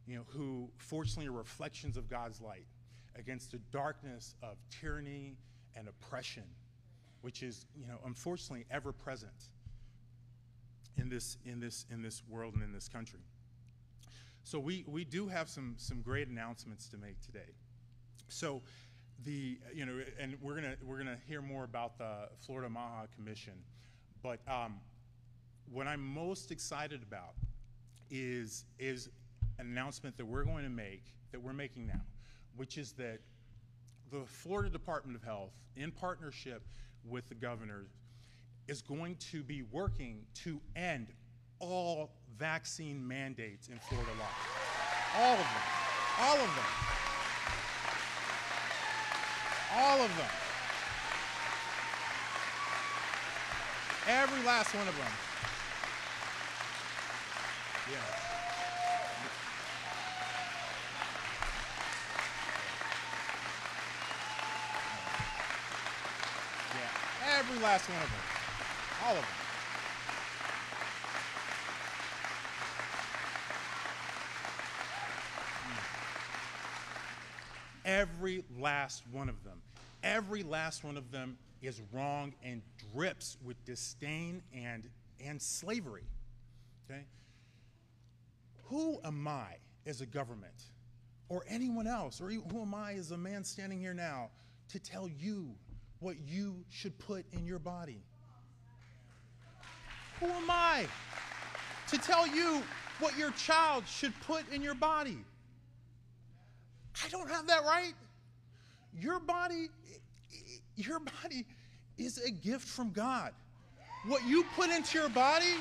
you know, who fortunately are reflections of God's light against the darkness of tyranny and oppression, which is, you know, unfortunately ever present in this world and in this country. So we do have some great announcements to make today. So you know, and we're gonna hear more about the Florida MAHA Commission, but what I'm most excited about is an announcement that we're going to make, that we're making now, which is that the Florida Department of Health, in partnership with the governor, is going to be working to end all vaccine mandates in Florida law. All of them. All of them. All of them. Every last one of them. Yeah. Every last one of them. All of them. Every last one of them. Every last one of them is wrong and drips with disdain and slavery. Okay? Who am I as a government, or anyone else, or who am I as a man standing here now to tell you what you should put in your body? Who am I to tell you what your child should put in your body? I don't have that right. Your body is a gift from God. What you put into your body,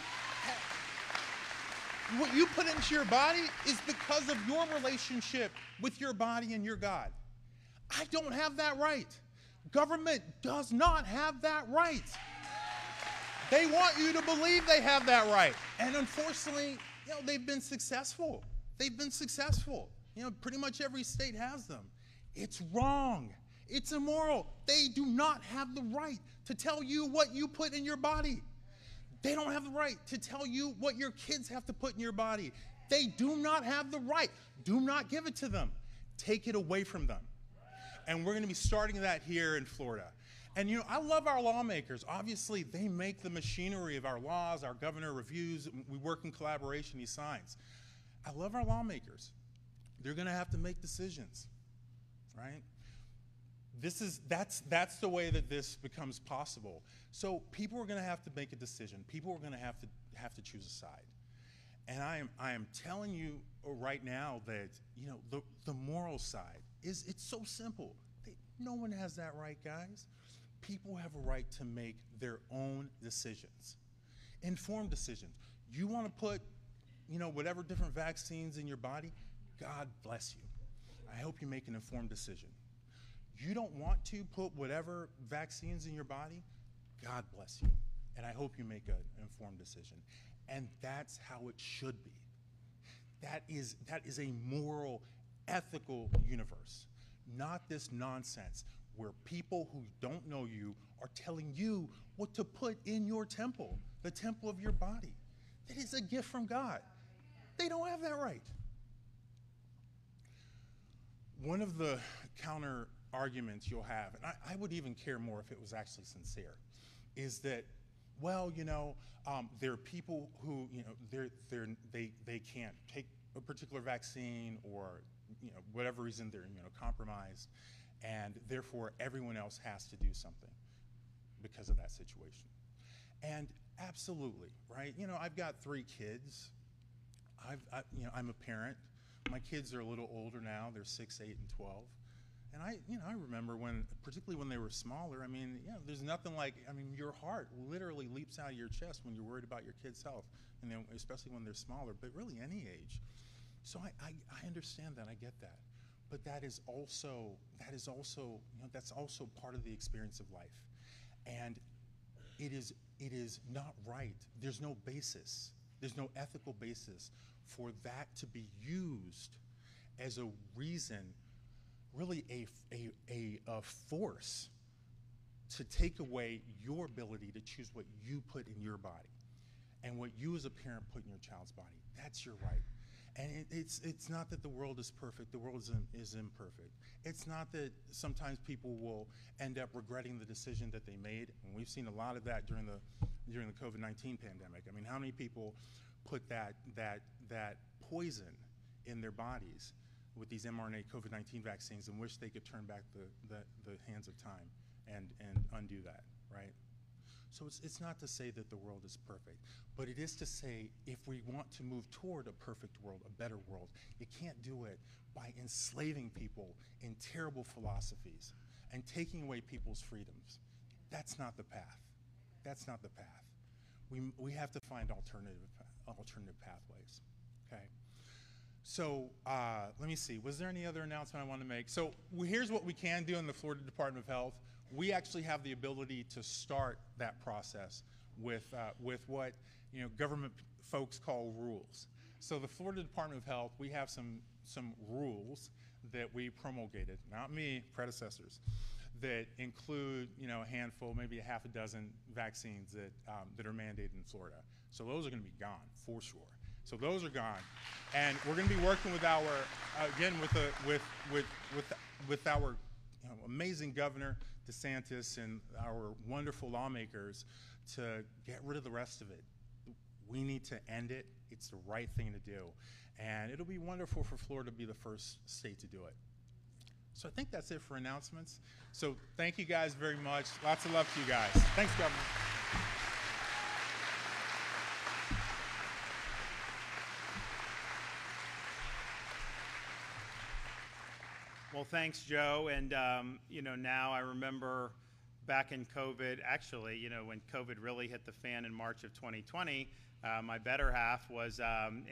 is because of your relationship with your body and your God. I don't have that right. Government does not have that right. They want you to believe they have that right. And unfortunately, they've been successful. They've been successful. Pretty much every state has them. It's wrong. It's immoral. They do not have the right to tell you what you put in your body. They don't have the right to tell you what your kids have to put in your body. They do not have the right. Do not give it to them. Take it away from them. And we're going to be starting that here in Florida. And I love our lawmakers. Obviously, they make the machinery of our laws. Our governor reviews. We work in collaboration. He signs. I love our lawmakers. They're going to have to make decisions, right? That's the way that this becomes possible. So people are going to have to make a decision. People are going to have to choose a side. And I am telling you right now that the moral side it's so simple. No one has that right, guys. People have a right to make their own decisions, informed decisions. You want to put whatever different vaccines in your body, God bless you. I hope you make an informed decision. You don't want to put whatever vaccines in your body, God bless you. And I hope you make an informed decision. And that's how it should be. That is a moral, ethical universe, not this nonsense where people who don't know you are telling you what to put in your temple, the temple of your body. That is a gift from God. They don't have that right. One of the counter arguments you'll have, and I would even care more if it was actually sincere, is that, well, there are people who, they can't take a particular vaccine or, whatever reason they're immunocompromised, and therefore everyone else has to do something because of that situation. And absolutely, right? I've got 3 kids. I'm a parent. My kids are a little older now. They're 6, 8, and 12. And I remember particularly when they were smaller, there's nothing like, your heart literally leaps out of your chest when you're worried about your kid's health, and then especially when they're smaller, but really any age. So I understand that, I get that. But that is also that's also part of the experience of life. And it is not right. There's no basis. There's no ethical basis for that to be used as a reason, really a force to take away your ability to choose what you put in your body and what you as a parent put in your child's body. That's your right. And it's not that the world is perfect. The world is imperfect. It's not that sometimes people will end up regretting the decision that they made. And we've seen a lot of that during the COVID-19 pandemic. How many people put that poison in their bodies with these mRNA COVID-19 vaccines and wish they could turn back the hands of time and undo that, right? So it's not to say that the world is perfect, but it is to say if we want to move toward a perfect world, a better world, you can't do it by enslaving people in terrible philosophies and taking away people's freedoms. That's not the path. That's not the path. We have to find alternative pathways, okay? So let me see, was there any other announcement I want to make? So here's what we can do in the Florida Department of Health. We actually have the ability to start that process with what government folks call rules. So the Florida Department of Health, we have some rules that we promulgated, not me, predecessors, that include, a handful, maybe a half a dozen vaccines that are mandated in Florida. So those are going to be gone for sure. So those are gone, and we're going to be working with our with our amazing Governor DeSantis and our wonderful lawmakers to get rid of the rest of it. We need to end it. It's the right thing to do, and it'll be wonderful for Florida to be the first state to do it. So I think that's it for announcements. So thank you guys very much. Lots of love to you guys. Thanks, Governor. Well, thanks, Joe. And, now I remember back in COVID, actually, when COVID really hit the fan in March of 2020, my better half was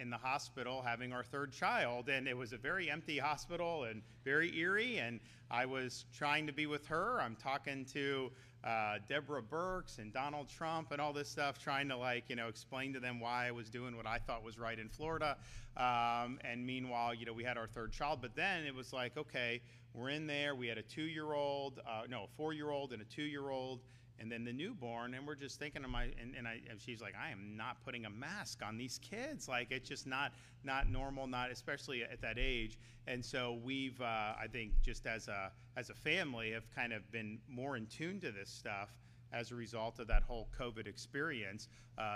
in the hospital having our third child. And it was a very empty hospital and very eerie. And I was trying to be with her. I'm talking to Deborah Birx and Donald Trump and all this stuff, trying to explain to them why I was doing what I thought was right in Florida. And meanwhile, we had our third child. But then it was like, okay, we're in there. We had a 4-year-old and a 2-year-old, and then the newborn. And we're just thinking of and she's like, I am not putting a mask on these kids. Like, it's just not normal, not especially at that age. And so we've, I think, just as a family, have kind of been more in tune to this stuff as a result of that whole COVID experience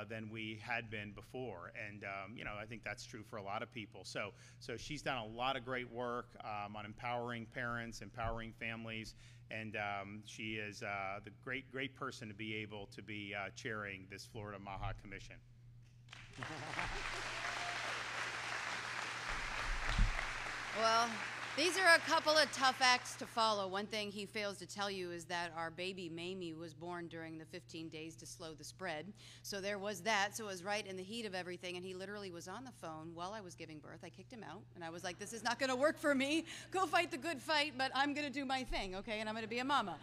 than we had been before. And, I think that's true for a lot of people. So she's done a lot of great work on empowering parents, empowering families, and she is the great person to be able to be chairing this Florida MAHA Commission. Well, these are a couple of tough acts to follow. One thing he fails to tell you is that our baby Mamie was born during the 15 days to slow the spread. So there was that. So it was right in the heat of everything, and he literally was on the phone while I was giving birth. I kicked him out, and I was like, this is not going to work for me. Go fight the good fight, but I'm going to do my thing, okay, and I'm going to be a mama.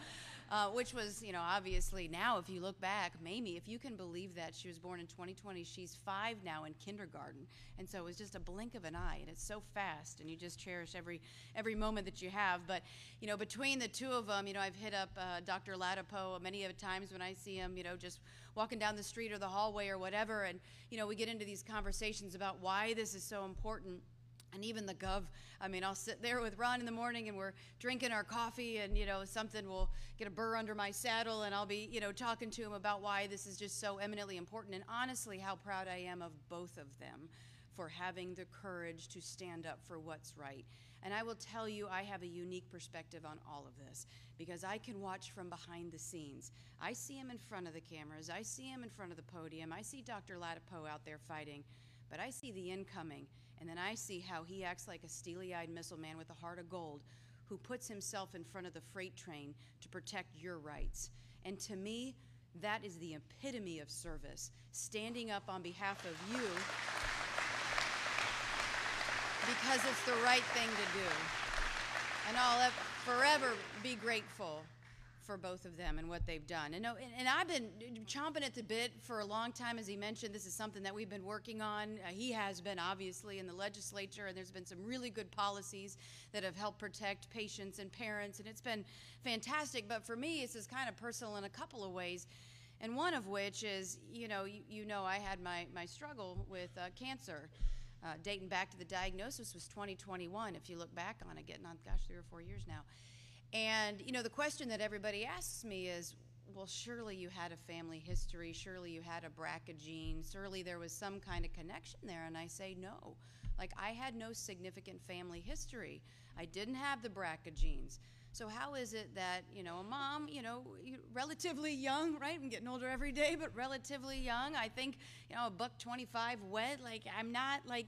Which was, obviously now, if you look back, Mamie, if you can believe that, she was born in 2020. She's 5 now in kindergarten. And so it was just a blink of an eye, and it's so fast, and you just cherish every moment that you have. But, between the two of them, I've hit up Dr. Latipo many of times when I see him, just walking down the street or the hallway or whatever, and, we get into these conversations about why this is so important. And even the gov, I'll sit there with Ron in the morning and we're drinking our coffee and, something will get a burr under my saddle and I'll be, talking to him about why this is just so eminently important. And honestly, how proud I am of both of them for having the courage to stand up for what's right. And I will tell you, I have a unique perspective on all of this because I can watch from behind the scenes. I see him in front of the cameras. I see him in front of the podium. I see Dr. Latipo out there fighting, but I see the incoming. And then I see how he acts like a steely-eyed missile man with a heart of gold who puts himself in front of the freight train to protect your rights. And to me, that is the epitome of service, standing up on behalf of you because it's the right thing to do. And I'll forever be grateful for both of them and what they've done. And I've been chomping at the bit for a long time. As he mentioned, this is something that we've been working on. He has been, obviously, in the legislature, and there's been some really good policies that have helped protect patients and parents, and it's been fantastic. But for me, this is kind of personal in a couple of ways, and one of which is, I had my struggle with cancer. Dating back to the diagnosis was 2021, if you look back on it, getting on, 3 or 4 years now. And, the question that everybody asks me is, well, surely you had a family history, surely you had a BRCA gene, surely there was some kind of connection there. And I say no. Like, I had no significant family history. I didn't have the BRCA genes. So how is it that, a mom, relatively young, right? I'm getting older every day, but relatively young. I think, $125 wet. Like, I'm not like,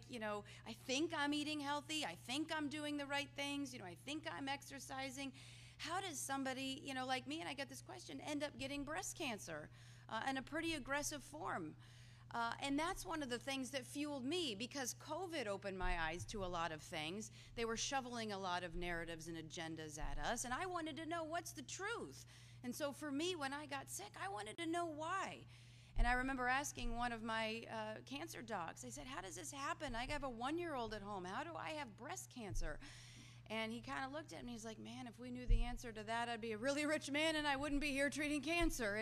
I think I'm eating healthy. I think I'm doing the right things. I think I'm exercising. How does somebody, like me, and I get this question, end up getting breast cancer in a pretty aggressive form? And that's one of the things that fueled me, because COVID opened my eyes to a lot of things. They were shoveling a lot of narratives and agendas at us, and I wanted to know what's the truth. And so for me, when I got sick, I wanted to know why. And I remember asking one of my cancer docs, I said, how does this happen? I have a 1-year-old at home. How do I have breast cancer? And he kind of looked at me, he's like, man, if we knew the answer to that, I'd be a really rich man and I wouldn't be here treating cancer.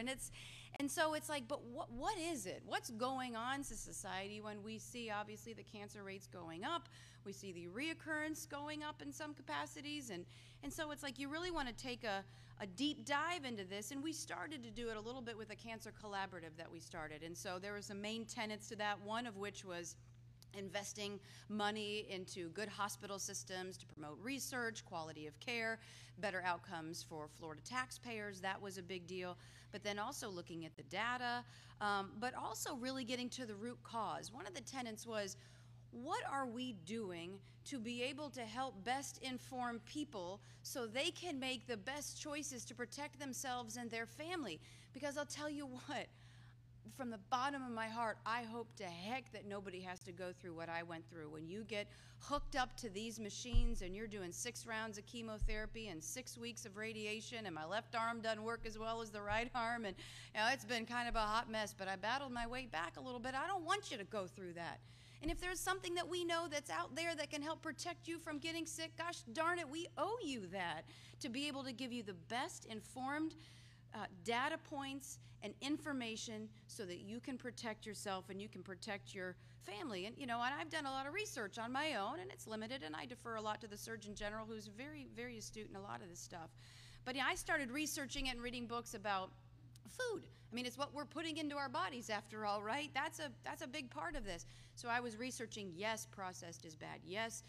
And so it's like, but what is it? What's going on in society when we see, obviously, the cancer rates going up? We see the reoccurrence going up in some capacities. And so it's like you really want to take a deep dive into this. And we started to do it a little bit with a cancer collaborative that we started. And so there were some main tenets to that, one of which was investing money into good hospital systems to promote research, quality of care, better outcomes for Florida taxpayers. That was a big deal. But then also looking at the data, but also really getting to the root cause. One of the tenets was, what are we doing to be able to help best inform people so they can make the best choices to protect themselves and their family? Because I'll tell you what, from the bottom of my heart, I hope to heck that nobody has to go through what I went through. When you get hooked up to these machines and you're doing 6 rounds of chemotherapy and 6 weeks of radiation, and my left arm doesn't work as well as the right arm, and it's been kind of a hot mess, but I battled my way back a little bit. I don't want you to go through that. And if there's something that we know that's out there that can help protect you from getting sick, gosh darn it, we owe you that, to be able to give you the best informed data points and information so that you can protect yourself and you can protect your family. And, and I've done a lot of research on my own, and it's limited, and I defer a lot to the Surgeon General, who's very, very astute in a lot of this stuff. But I started researching it and reading books about food. I mean, it's what we're putting into our bodies after all, right? That's a big part of this. So I was researching, yes, processed is bad. Yes,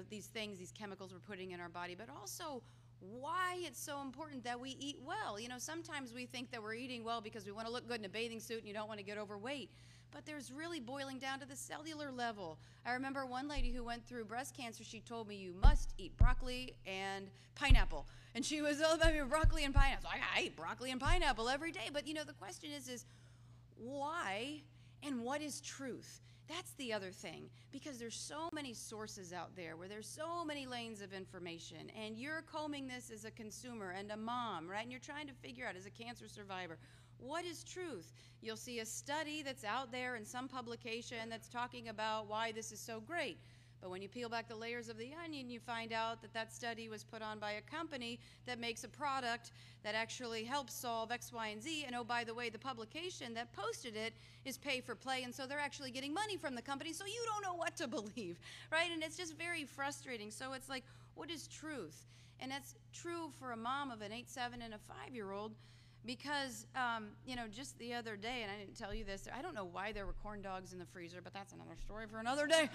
these things, these chemicals we're putting in our body, but also why it's so important that we eat well. Sometimes we think that we're eating well because we want to look good in a bathing suit and you don't want to get overweight. But there's really boiling down to the cellular level. I remember one lady who went through breast cancer, she told me, you must eat broccoli and pineapple. And she was, broccoli and pineapple. So I eat broccoli and pineapple every day. But, the question is why and what is truth? That's the other thing, because there's so many sources out there where there's so many lanes of information, and you're combing this as a consumer and a mom, right? And you're trying to figure out, as a cancer survivor, what is truth? You'll see a study that's out there in some publication that's talking about why this is so great. But when you peel back the layers of the onion, you find out that that study was put on by a company that makes a product that actually helps solve X, Y, and Z. And oh, by the way, the publication that posted it is pay for play, and so they're actually getting money from the company, so you don't know what to believe, right? And it's just very frustrating. So it's like, what is truth? And that's true for a mom of an 8, 7, and a 5-year-old. Because, just the other day, and I didn't tell you this, I don't know why there were corn dogs in the freezer, but that's another story for another day.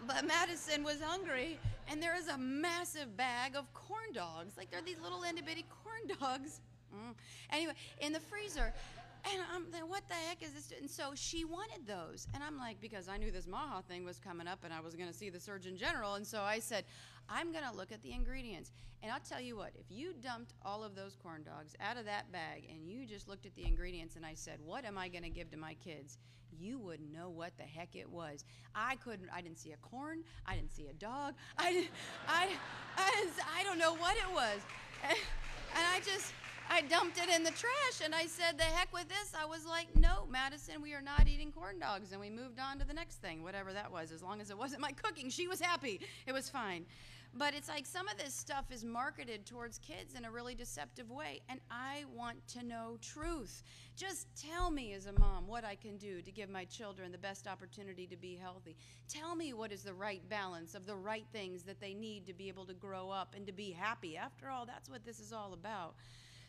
But Madison was hungry, and there is a massive bag of corn dogs. Like, they're these little itty-bitty corn dogs. Anyway, in the freezer. And I'm like, what the heck is this? And so she wanted those. And I'm like, because I knew this MAHA thing was coming up, and I was going to see the Surgeon General. And so I said, I'm going to look at the ingredients. And I'll tell you what, if you dumped all of those corn dogs out of that bag and you just looked at the ingredients and I said, what am I going to give to my kids? You wouldn't know what the heck it was. I didn't see a corn. I didn't see a dog. I don't know what it was. And I dumped it in the trash, and I said, the heck with this. I was like, no, Madison, we are not eating corn dogs. And we moved on to the next thing, whatever that was. As long as it wasn't my cooking, she was happy. It was fine. But it's like some of this stuff is marketed towards kids in a really deceptive way, and I want to know truth. Just tell me as a mom what I can do to give my children the best opportunity to be healthy. Tell me what is the right balance of the right things that they need to be able to grow up and to be happy. After all, that's what this is all about.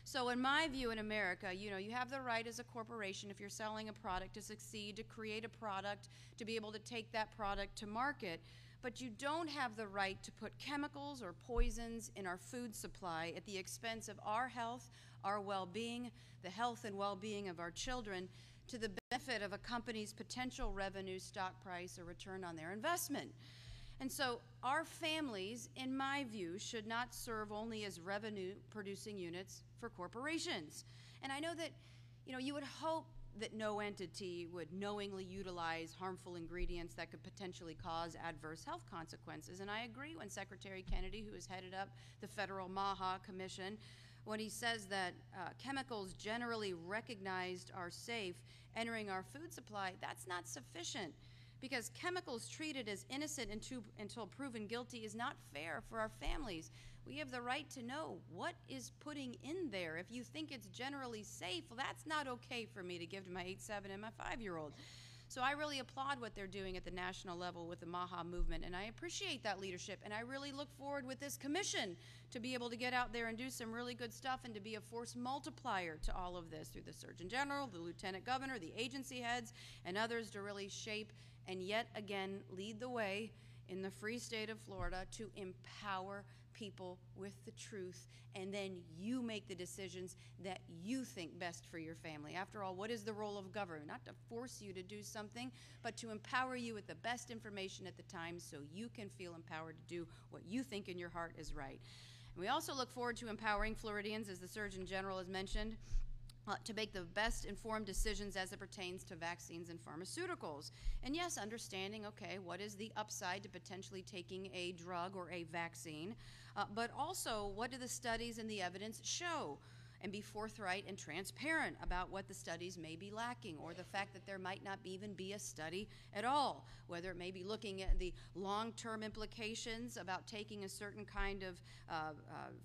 So in my view, in America, you have the right as a corporation, if you're selling a product, to succeed, to create a product, to be able to take that product to market. But you don't have the right to put chemicals or poisons in our food supply at the expense of our health, our well-being, the health and well-being of our children, to the benefit of a company's potential revenue, stock price, or return on their investment. And so our families, in my view, should not serve only as revenue-producing units for corporations. And I know that, you would hope that no entity would knowingly utilize harmful ingredients that could potentially cause adverse health consequences. And I agree when Secretary Kennedy, who has headed up the federal MAHA Commission, when he says that chemicals generally recognized are safe entering our food supply, that's not sufficient. because chemicals treated as innocent until proven guilty is not fair for our families. We have the right to know what is putting in there. If you think it's generally safe, well, that's not okay for me to give to my 8-7 and my 5-year-old. So I really applaud what they're doing at the national level with the MAHA movement, and I appreciate that leadership, and I really look forward with this commission to be able to get out there and do some really good stuff and to be a force multiplier to all of this through the Surgeon General, the Lieutenant Governor, the agency heads, and others to really shape and yet again lead the way in the free state of Florida to empower people with the truth, and then you make the decisions that you think best for your family. After all, what is the role of government? Not to force you to do something, but to empower you with the best information at the time so you can feel empowered to do what you think in your heart is right. And we also look forward to empowering Floridians, as the Surgeon General has mentioned, to make the best informed decisions as it pertains to vaccines and pharmaceuticals. And yes, understanding, okay, what is the upside to potentially taking a drug or a vaccine, but also what do the studies and the evidence show? And be forthright and transparent about what the studies may be lacking, or the fact that there might not even be a study at all, whether it may be looking at the long-term implications about taking a certain kind of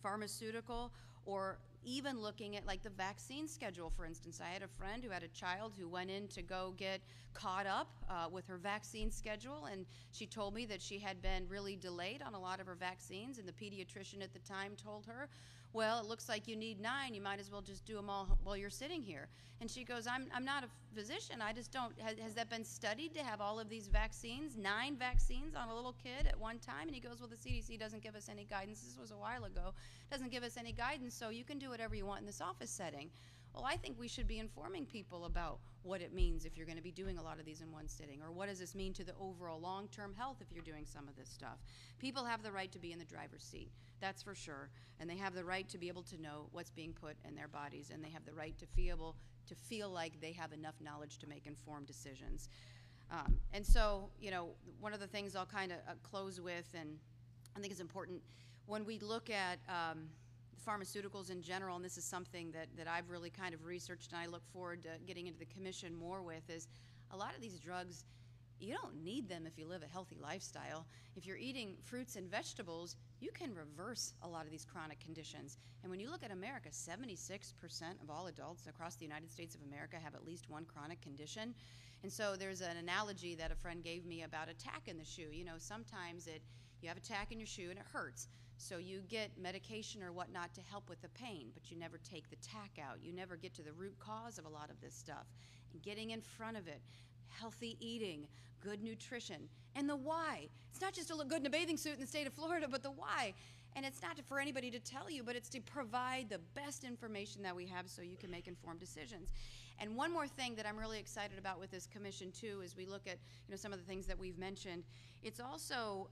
pharmaceutical, or even looking at like the vaccine schedule, for instance. I had a friend who had a child who went in to go get caught up with her vaccine schedule, and she told me that she had been really delayed on a lot of her vaccines, and the pediatrician at the time told her, well, it looks like you need 9, you might as well just do them all while you're sitting here. And she goes, I'm not a physician, I just don't, has that been studied to have all of these vaccines, 9 vaccines on a little kid at one time? And he goes, well, the CDC doesn't give us any guidance, this was a while ago, doesn't give us any guidance, so you can do whatever you want in this office setting. Well, I think we should be informing people about what it means if you're going to be doing a lot of these in one sitting, or what does this mean to the overall long-term health if you're doing some of this stuff. People have the right to be in the driver's seat, that's for sure, and they have the right to be able to know what's being put in their bodies, and they have the right to feel like they have enough knowledge to make informed decisions. And so, you know, one of the things I'll kind of close with, and I think it's important, when we look at pharmaceuticals in general, and this is something that I've really kind of researched and I look forward to getting into the commission more with, is a lot of these drugs, you don't need them if you live a healthy lifestyle. If you're eating fruits and vegetables, you can reverse a lot of these chronic conditions. And when you look at America, 76% of all adults across the United States of America have at least one chronic condition. And so there's an analogy that a friend gave me about a tack in the shoe. You know, sometimes you have a tack in your shoe and it hurts. So you get medication or whatnot to help with the pain, but you never take the tack out. You never get to the root cause of a lot of this stuff. And getting in front of it, healthy eating, good nutrition, and the why. It's not just to look good in a bathing suit in the state of Florida, but the why. And it's not for anybody to tell you, but it's to provide the best information that we have so you can make informed decisions. And one more thing that I'm really excited about with this commission too, is we look at, you know, some of the things that we've mentioned. It's also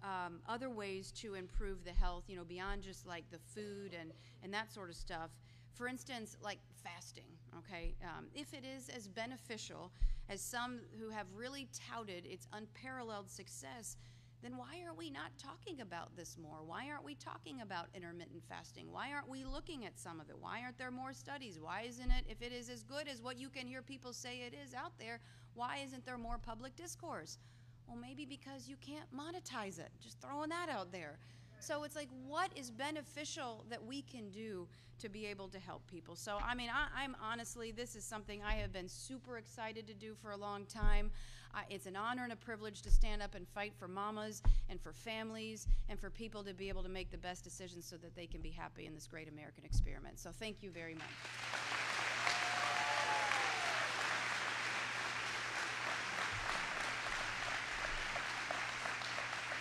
other ways to improve the health, you know, beyond just like the food and that sort of stuff. For instance, like fasting, okay? If it is as beneficial as some who have really touted its unparalleled success, then why are we not talking about this more? Why aren't we talking about intermittent fasting? Why aren't we looking at some of it? Why aren't there more studies? Why isn't it, if it is as good as what you can hear people say it is out there, why isn't there more public discourse? Well, maybe because you can't monetize it. Just throwing that out there. So it's like, what is beneficial that we can do to be able to help people? So, I mean, I'm honestly, this is something I have been super excited to do for a long time. It's an honor and a privilege to stand up and fight for mamas and for families and for people to be able to make the best decisions so that they can be happy in this great American experiment. So thank you very much.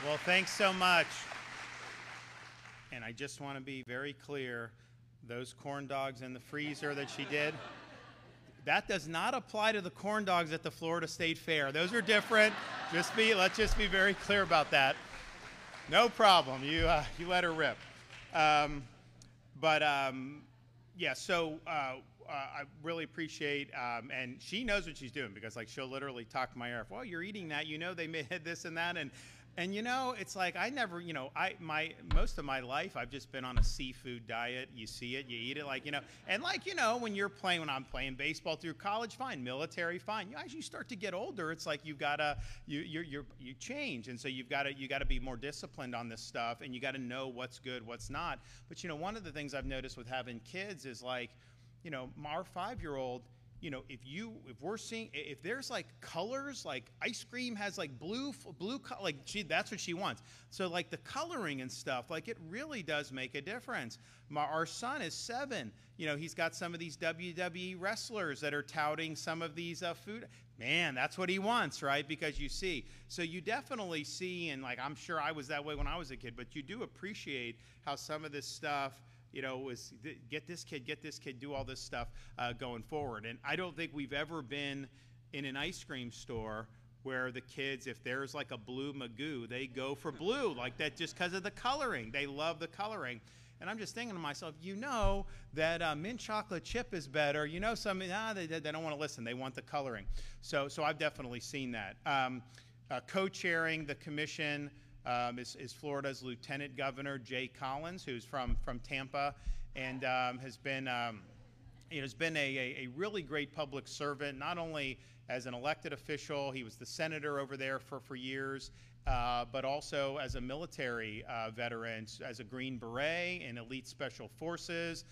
Well, thanks so much. And I just want to be very clear, those corn dogs in the freezer that she did, that does not apply to the corn dogs at the Florida State Fair. Those are different. Let's just be very clear about that. No problem. You let her rip. Yeah, so I really appreciate, and she knows what she's doing, because like she'll literally talk to my ear. Well, you're eating that, you know they made this and that, and And you know, it's like I never, you know, most of my life I've just been on a seafood diet. You see it, you eat it, like, you know, and like, you know, when I'm playing baseball through college, fine, military, fine. You know, as you start to get older, it's like you've gotta, you change, and so you gotta be more disciplined on this stuff, and you gotta know what's good, what's not. But you know, one of the things I've noticed with having kids is like, you know, our 5-year-old. You know, if there's like colors, like ice cream has like blue, like that's what she wants. So like the coloring and stuff, like it really does make a difference. Our son is 7. You know, he's got some of these WWE wrestlers that are touting some of these food. Man, that's what he wants, right? Because you see, so you definitely see, and like I'm sure I was that way when I was a kid, but you do appreciate how some of this stuff, you know, was get this kid, do all this stuff going forward. And I don't think we've ever been in an ice cream store where the kids, if there's like a blue Magoo, they go for blue, like that just because of the coloring. They love the coloring. And I'm just thinking to myself, you know that mint chocolate chip is better. You know, they don't want to listen. They want the coloring. So I've definitely seen that. Co-chairing the commission is Florida's Lieutenant Governor Jay Collins, who's from Tampa, and has been a really great public servant, not only as an elected official. He was the senator over there for years, but also as a military veteran, as a Green Beret in elite special forces.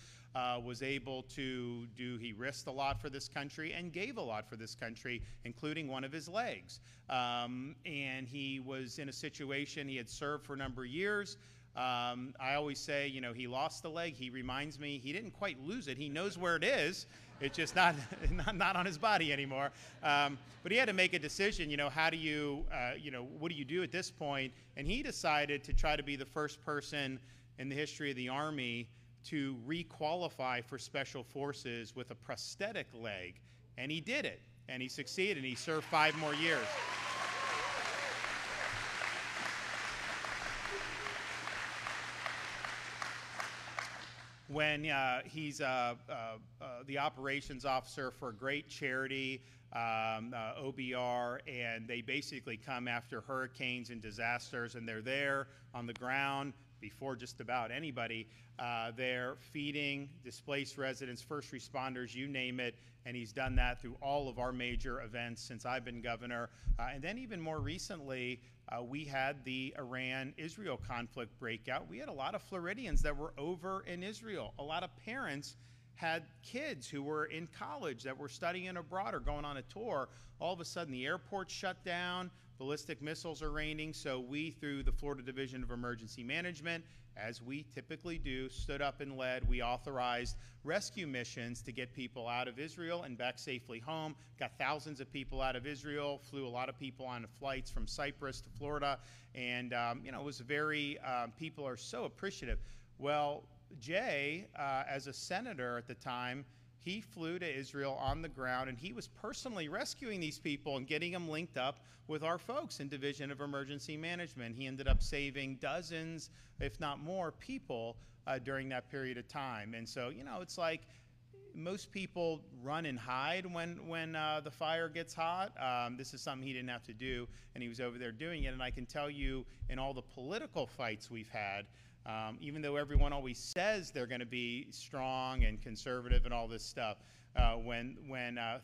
Was able to he risked a lot for this country and gave a lot for this country, including one of his legs. And he was in a situation, he had served for a number of years. I always say, you know, he lost the leg. He reminds me, he didn't quite lose it. He knows where it is. It's just not on his body anymore. But he had to make a decision, you know, how do you, you know, what do you do at this point? And he decided to try to be the first person in the history of the Army to re-qualify for special forces with a prosthetic leg. And he did it, and he succeeded, and he served 5 more years. When he's the operations officer for a great charity, OBR, and they basically come after hurricanes and disasters, and they're there on the ground before just about anybody. They're feeding displaced residents, first responders, you name it, and he's done that through all of our major events since I've been governor. And then even more recently, we had the Iran-Israel conflict breakout. We had a lot of Floridians that were over in Israel. A lot of parents had kids who were in college that were studying abroad or going on a tour. All of a sudden, the airport shut down. Ballistic missiles are raining, so we, through the Florida Division of Emergency Management, as we typically do, stood up and led. We authorized rescue missions to get people out of Israel and back safely home. Got thousands of people out of Israel, flew a lot of people on flights from Cyprus to Florida, and you know, it was very, people are so appreciative. Well, Jay, as a senator at the time, he flew to Israel on the ground, and he was personally rescuing these people and getting them linked up with our folks in Division of Emergency Management. He ended up saving dozens, if not more, people during that period of time. And so, you know, it's like most people run and hide when the fire gets hot. This is something he didn't have to do, and he was over there doing it. And I can tell you, in all the political fights we've had, even though everyone always says they're going to be strong and conservative and all this stuff, when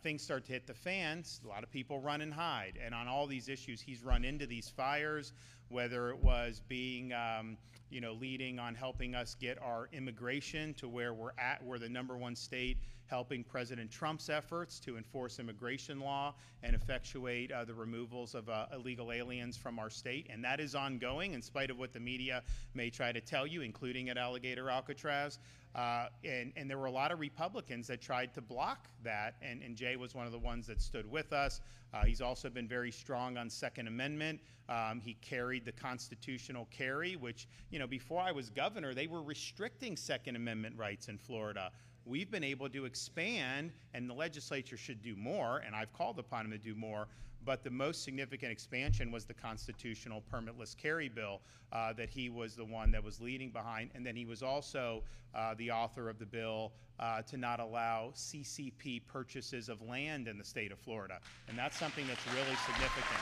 things start to hit the fans, a lot of people run and hide. And on all these issues, he's run into these fires, whether it was being, you know, leading on helping us get our immigration to where we're at. We're the #1 state helping President Trump's efforts to enforce immigration law and effectuate the removals of illegal aliens from our state. And that is ongoing, in spite of what the media may try to tell you, including at Alligator Alcatraz. And there were a lot of Republicans that tried to block that, and Jay was one of the ones that stood with us. He's also been very strong on Second Amendment. He carried the constitutional carry, which, you know, before I was governor, they were restricting Second Amendment rights in Florida. We've been able to expand, and the legislature should do more, and I've called upon him to do more, but the most significant expansion was the constitutional permitless carry bill that he was the one that was leading behind, and then he was also the author of the bill to not allow CCP purchases of land in the state of Florida, and that's something that's really significant.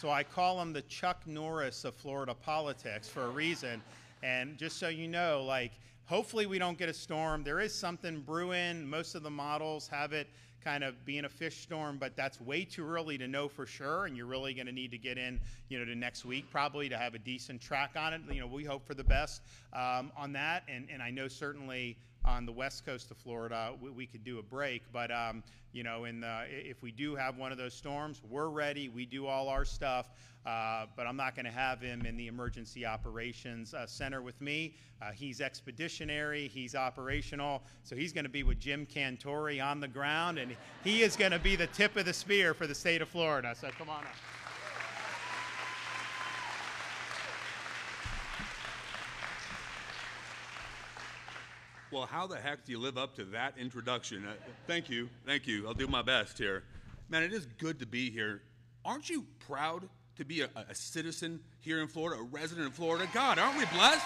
So I call him the Chuck Norris of Florida politics for a reason. And just so you know, like, hopefully we don't get a storm. There is something brewing. Most of the models have it kind of being a fish storm, but that's way too early to know for sure, and you're really going to need to get in, to next week probably to have a decent track on it. We hope for the best on that, and I know certainly on the west coast of Florida we could do a break, but if we do have one of those storms, we're ready. We do all our stuff, but I'm not going to have him in the emergency operations center with me. He's expeditionary, he's operational, so he's going to be with Jim Cantori on the ground, and he is going to be the tip of the spear for the state of Florida. So come on up. Well, how the heck do you live up to that introduction? Thank you. I'll do my best here. Man, it is good to be here. Aren't you proud to be a citizen here in Florida, a resident of Florida? God, aren't we blessed?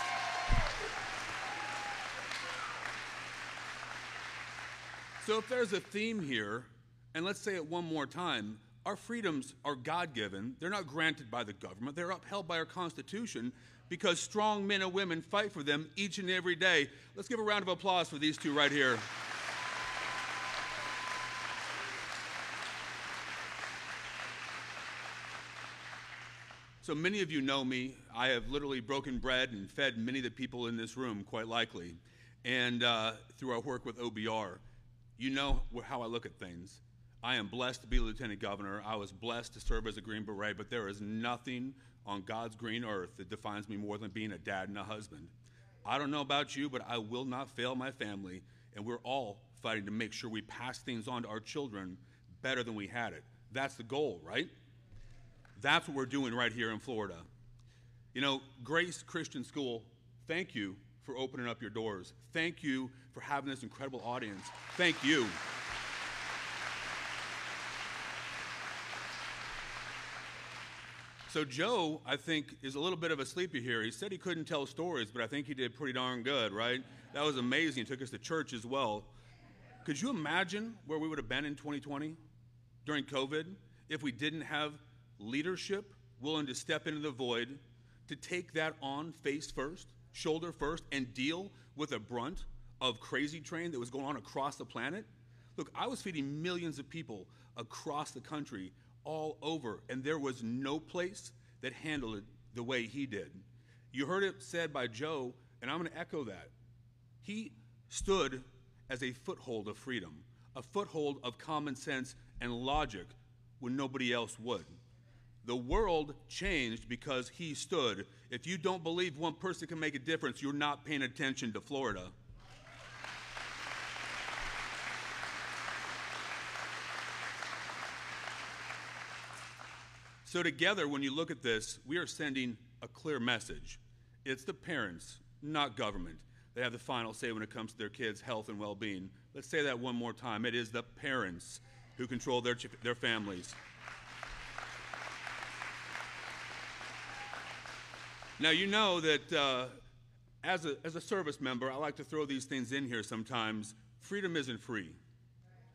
So if there's a theme here, and let's say it one more time, our freedoms are God-given. They're not granted by the government. They're upheld by our Constitution because strong men and women fight for them each and every day. Let's give a round of applause for these two right here. So many of you know me. I have literally broken bread and fed many of the people in this room, quite likely, and through our work with OBR. You know how I look at things. I am blessed to be lieutenant governor. I was blessed to serve as a Green Beret, but there is nothing on God's green earth that defines me more than being a dad and a husband. I don't know about you, but I will not fail my family, and we're all fighting to make sure we pass things on to our children better than we had it. That's the goal, right? That's what we're doing right here in Florida. Grace Christian School, thank you for opening up your doors. Thank you for having this incredible audience. Thank you. So Joe, I think, is a little bit of a sleepy here. He said he couldn't tell stories, but I think he did pretty darn good, right? That was amazing. He took us to church as well. Could you imagine where we would have been in 2020 during COVID if we didn't have leadership willing to step into the void, to take that on face first, shoulder first, and deal with a brunt of crazy train that was going on across the planet? Look, I was feeding millions of people across the country, all over, and there was no place that handled it the way he did. You heard it said by Joe, and I'm going to echo that. He stood as a foothold of freedom, a foothold of common sense and logic when nobody else would. The world changed because he stood. If you don't believe one person can make a difference, you're not paying attention to Florida. So together, when you look at this, we are sending a clear message. It's the parents, not government. They have the final say when it comes to their kids' health and well-being. Let's say that one more time. It is the parents who control their families. Now, you know that as a service member, I like to throw these things in here sometimes. Freedom isn't free.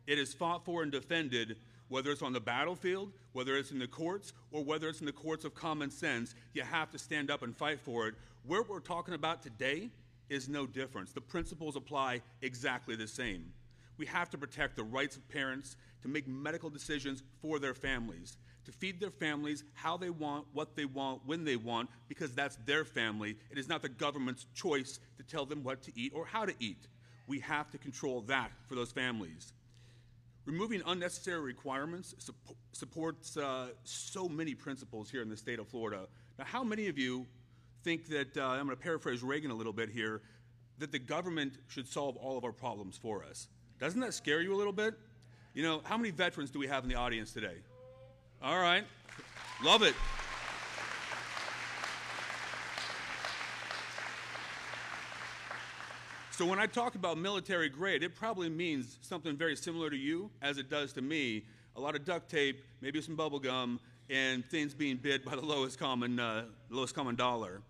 It is fought for and defended, whether it's on the battlefield, whether it's in the courts, or whether it's in the courts of common sense. You have to stand up and fight for it. Where we're talking about today is no difference. The principles apply exactly the same. We have to protect the rights of parents to make medical decisions for their families, to feed their families how they want, what they want, when they want, because that's their family. It is not the government's choice to tell them what to eat or how to eat. We have to control that for those families. Removing unnecessary requirements supports so many principles here in the state of Florida. Now, how many of you think that, I'm going to paraphrase Reagan a little bit here, that the government should solve all of our problems for us? Doesn't that scare you a little bit? How many veterans do we have in the audience today? All right. Love it. So when I talk about military grade, it probably means something very similar to you as it does to me. A lot of duct tape, maybe some bubble gum, and things being bid by the lowest common dollar.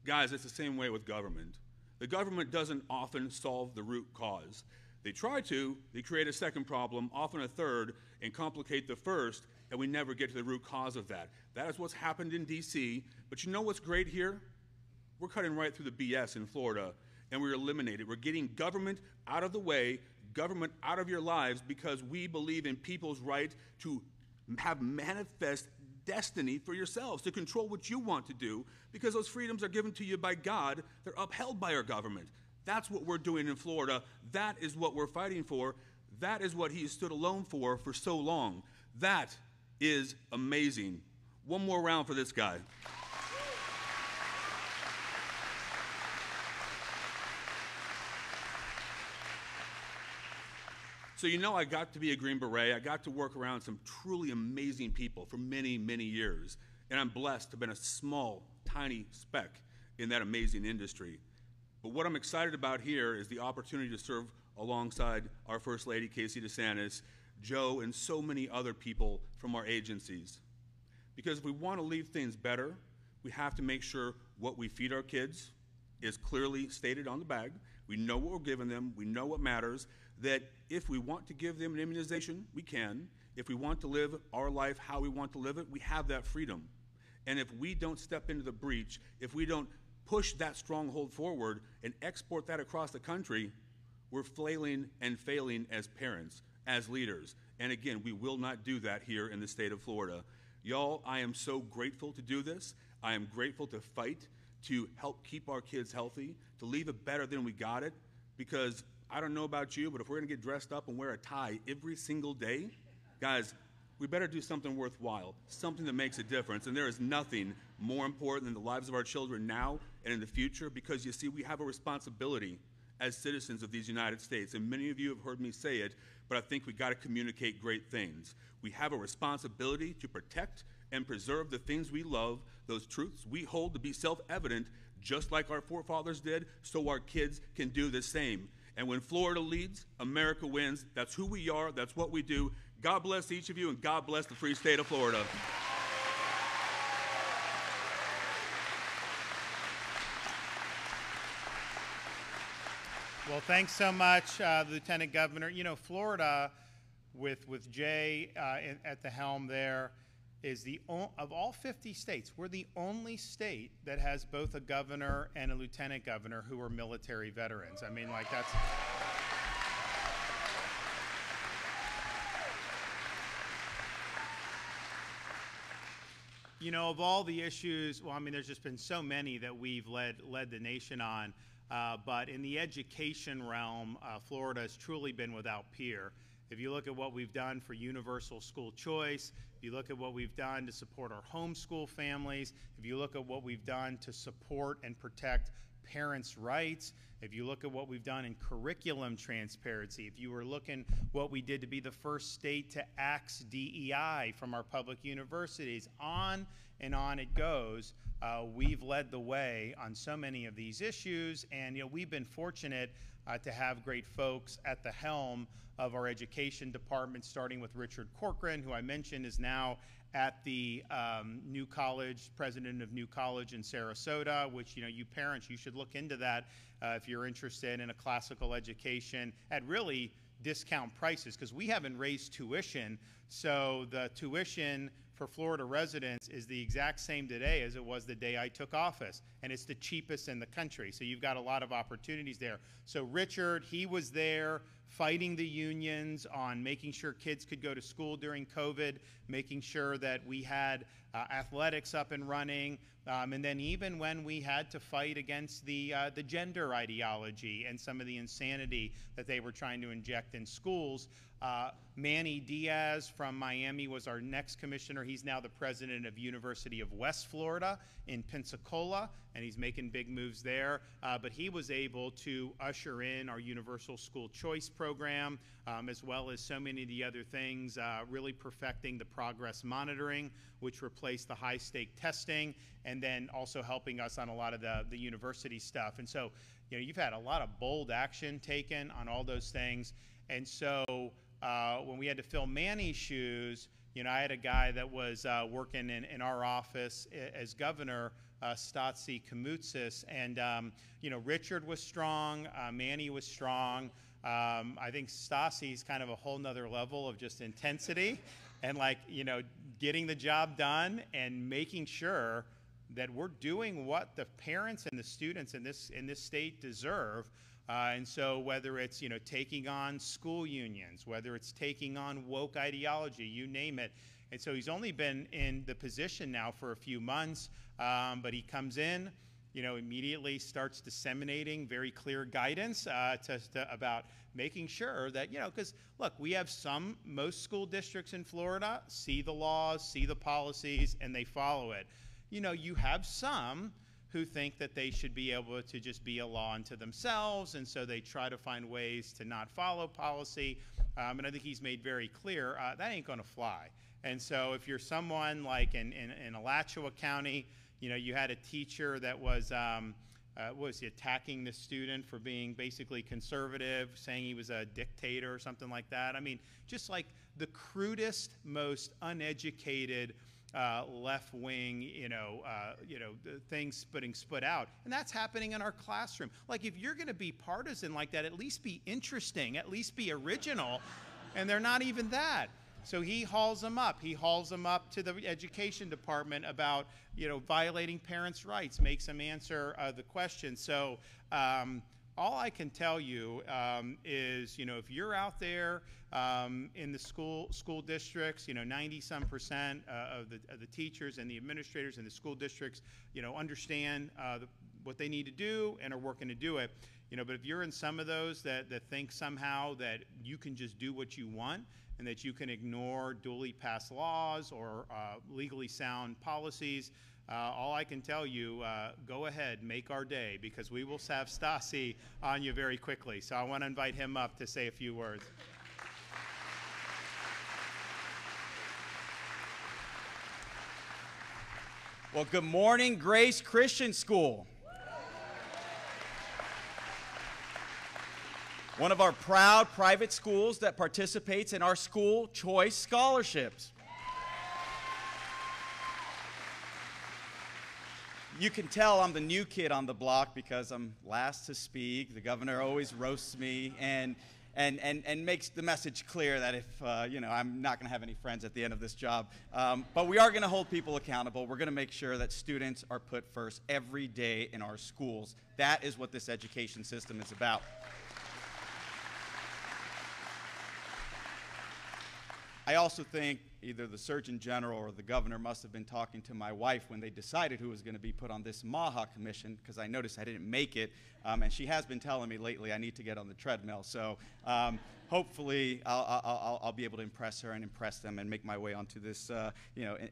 Guys, it's the same way with government. The government doesn't often solve the root cause. They try to, they create a second problem, often a third, and complicate the first, and we never get to the root cause of that. That is what's happened in D.C., but you know what's great here? We're cutting right through the BS in Florida, and we're eliminating. We're getting government out of the way, government out of your lives, because we believe in people's right to have manifest destiny for yourselves, to control what you want to do, because those freedoms are given to you by God. They're upheld by our government. That's what we're doing in Florida. That is what we're fighting for. That is what he has stood alone for so long. That is amazing. One more round for this guy. So you know I got to be a Green Beret. I got to work around some truly amazing people for many, many years. And I'm blessed to have been a small, tiny speck in that amazing industry. But what I'm excited about here is the opportunity to serve alongside our First Lady, Casey DeSantis, Joe, and so many other people from our agencies. Because if we want to leave things better, we have to make sure what we feed our kids is clearly stated on the bag. We know what we're giving them. We know what matters. That if we want to give them an immunization, we can. If we want to live our life how we want to live it, we have that freedom. And if we don't step into the breach, if we don't push that stronghold forward and export that across the country, we're flailing and failing as parents, as leaders. And again, we will not do that here in the state of Florida. Y'all, I am so grateful to do this. I am grateful to fight to help keep our kids healthy, to leave it better than we got it, because I don't know about you, but if we're gonna get dressed up and wear a tie every single day, guys, we better do something worthwhile, something that makes a difference. And there is nothing more important than the lives of our children now and in the future, because you see, we have a responsibility as citizens of these United States. And many of you have heard me say it, but I think we gotta communicate great things. We have a responsibility to protect and preserve the things we love, those truths we hold to be self-evident, just like our forefathers did, so our kids can do the same. And when Florida leads, America wins. That's who we are, that's what we do. God bless each of you, and God bless the free state of Florida. Well, thanks so much, Lieutenant Governor. You know, Florida, with Jay at the helm there, is of all 50 states, we're the only state that has both a governor and a lieutenant governor who are military veterans. I mean, like, that's... You know, of all the issues, well, I mean, there's just been so many that we've led the nation on, but in the education realm, Florida has truly been without peer. If you look at what we've done for universal school choice, if you look at what we've done to support our homeschool families, if you look at what we've done to support and protect parents' rights, if you look at what we've done in curriculum transparency, if you were looking what we did to be the first state to axe DEI from our public universities, on and on it goes. We've led the way on so many of these issues, and you know, we've been fortunate to have great folks at the helm of our education department, starting with Richard Corcoran, who I mentioned is now at the New College, president of New College in Sarasota, which, you know, you parents, you should look into that if you're interested in a classical education at really discount prices, because we haven't raised tuition. So the tuition for Florida residents is the exact same today as it was the day I took office, and it's the cheapest in the country. So you've got a lot of opportunities there. So Richard, he was there fighting the unions on making sure kids could go to school during COVID, making sure that we had athletics up and running, and then even when we had to fight against the gender ideology and some of the insanity that they were trying to inject in schools. Manny Diaz from Miami was our next commissioner. He's now the president of University of West Florida in Pensacola, and he's making big moves there. But he was able to usher in our universal school choice program, as well as so many of the other things, really perfecting the progress monitoring, which replaced the high-stake testing, and then also helping us on a lot of the university stuff. And so, you know, you've had a lot of bold action taken on all those things. And so when we had to fill Manny's shoes, you know, I had a guy that was working in our office as governor, Stotsi Kamutsis, and, you know, Richard was strong, Manny was strong, I think Stassi's kind of a whole nother level of just intensity and, like, you know, getting the job done and making sure that we're doing what the parents and the students in this state deserve. And so whether it's, you know, taking on school unions, whether it's taking on woke ideology, you name it. And so he's only been in the position now for a few months, but he comes in, you know, immediately starts disseminating very clear guidance about making sure that, you know, because look, we have most school districts in Florida see the laws, see the policies, and they follow it. You know, you have some who think that they should be able to just be a law unto themselves, and so they try to find ways to not follow policy. And I think he's made very clear that ain't going to fly. And so if you're someone like in Alachua County, you know, you had a teacher that was he attacking the student for being basically conservative, saying he was a dictator or something like that. I mean, just like the crudest, most uneducated left-wing, things putting spit out. And that's happening in our classroom. Like, if you're going to be partisan like that, at least be interesting, at least be original. And they're not even that. So he hauls them up. He hauls them up to the education department about, you know, violating parents' rights, makes them answer the question. So all I can tell you is, you know, if you're out there in the school districts, you know, 90-some% of the teachers and the administrators in the school districts, you know, understand what they need to do and are working to do it. You know, but if you're in some of those that think somehow that you can just do what you want and that you can ignore duly passed laws or legally sound policies, all I can tell you, go ahead, make our day, because we will have Stassi on you very quickly. So I want to invite him up to say a few words. Well, good morning, Grace Christian School. One of our proud private schools that participates in our school choice scholarships. You can tell I'm the new kid on the block because I'm last to speak. The governor always roasts me and makes the message clear that if, I'm not going to have any friends at the end of this job. But we are going to hold people accountable. We're going to make sure that students are put first every day in our schools. That is what this education system is about. I also think either the Surgeon General or the governor must have been talking to my wife when they decided who was going to be put on this MAHA Commission, because I noticed I didn't make it, and she has been telling me lately I need to get on the treadmill. So hopefully I'll be able to impress her and impress them and make my way onto this,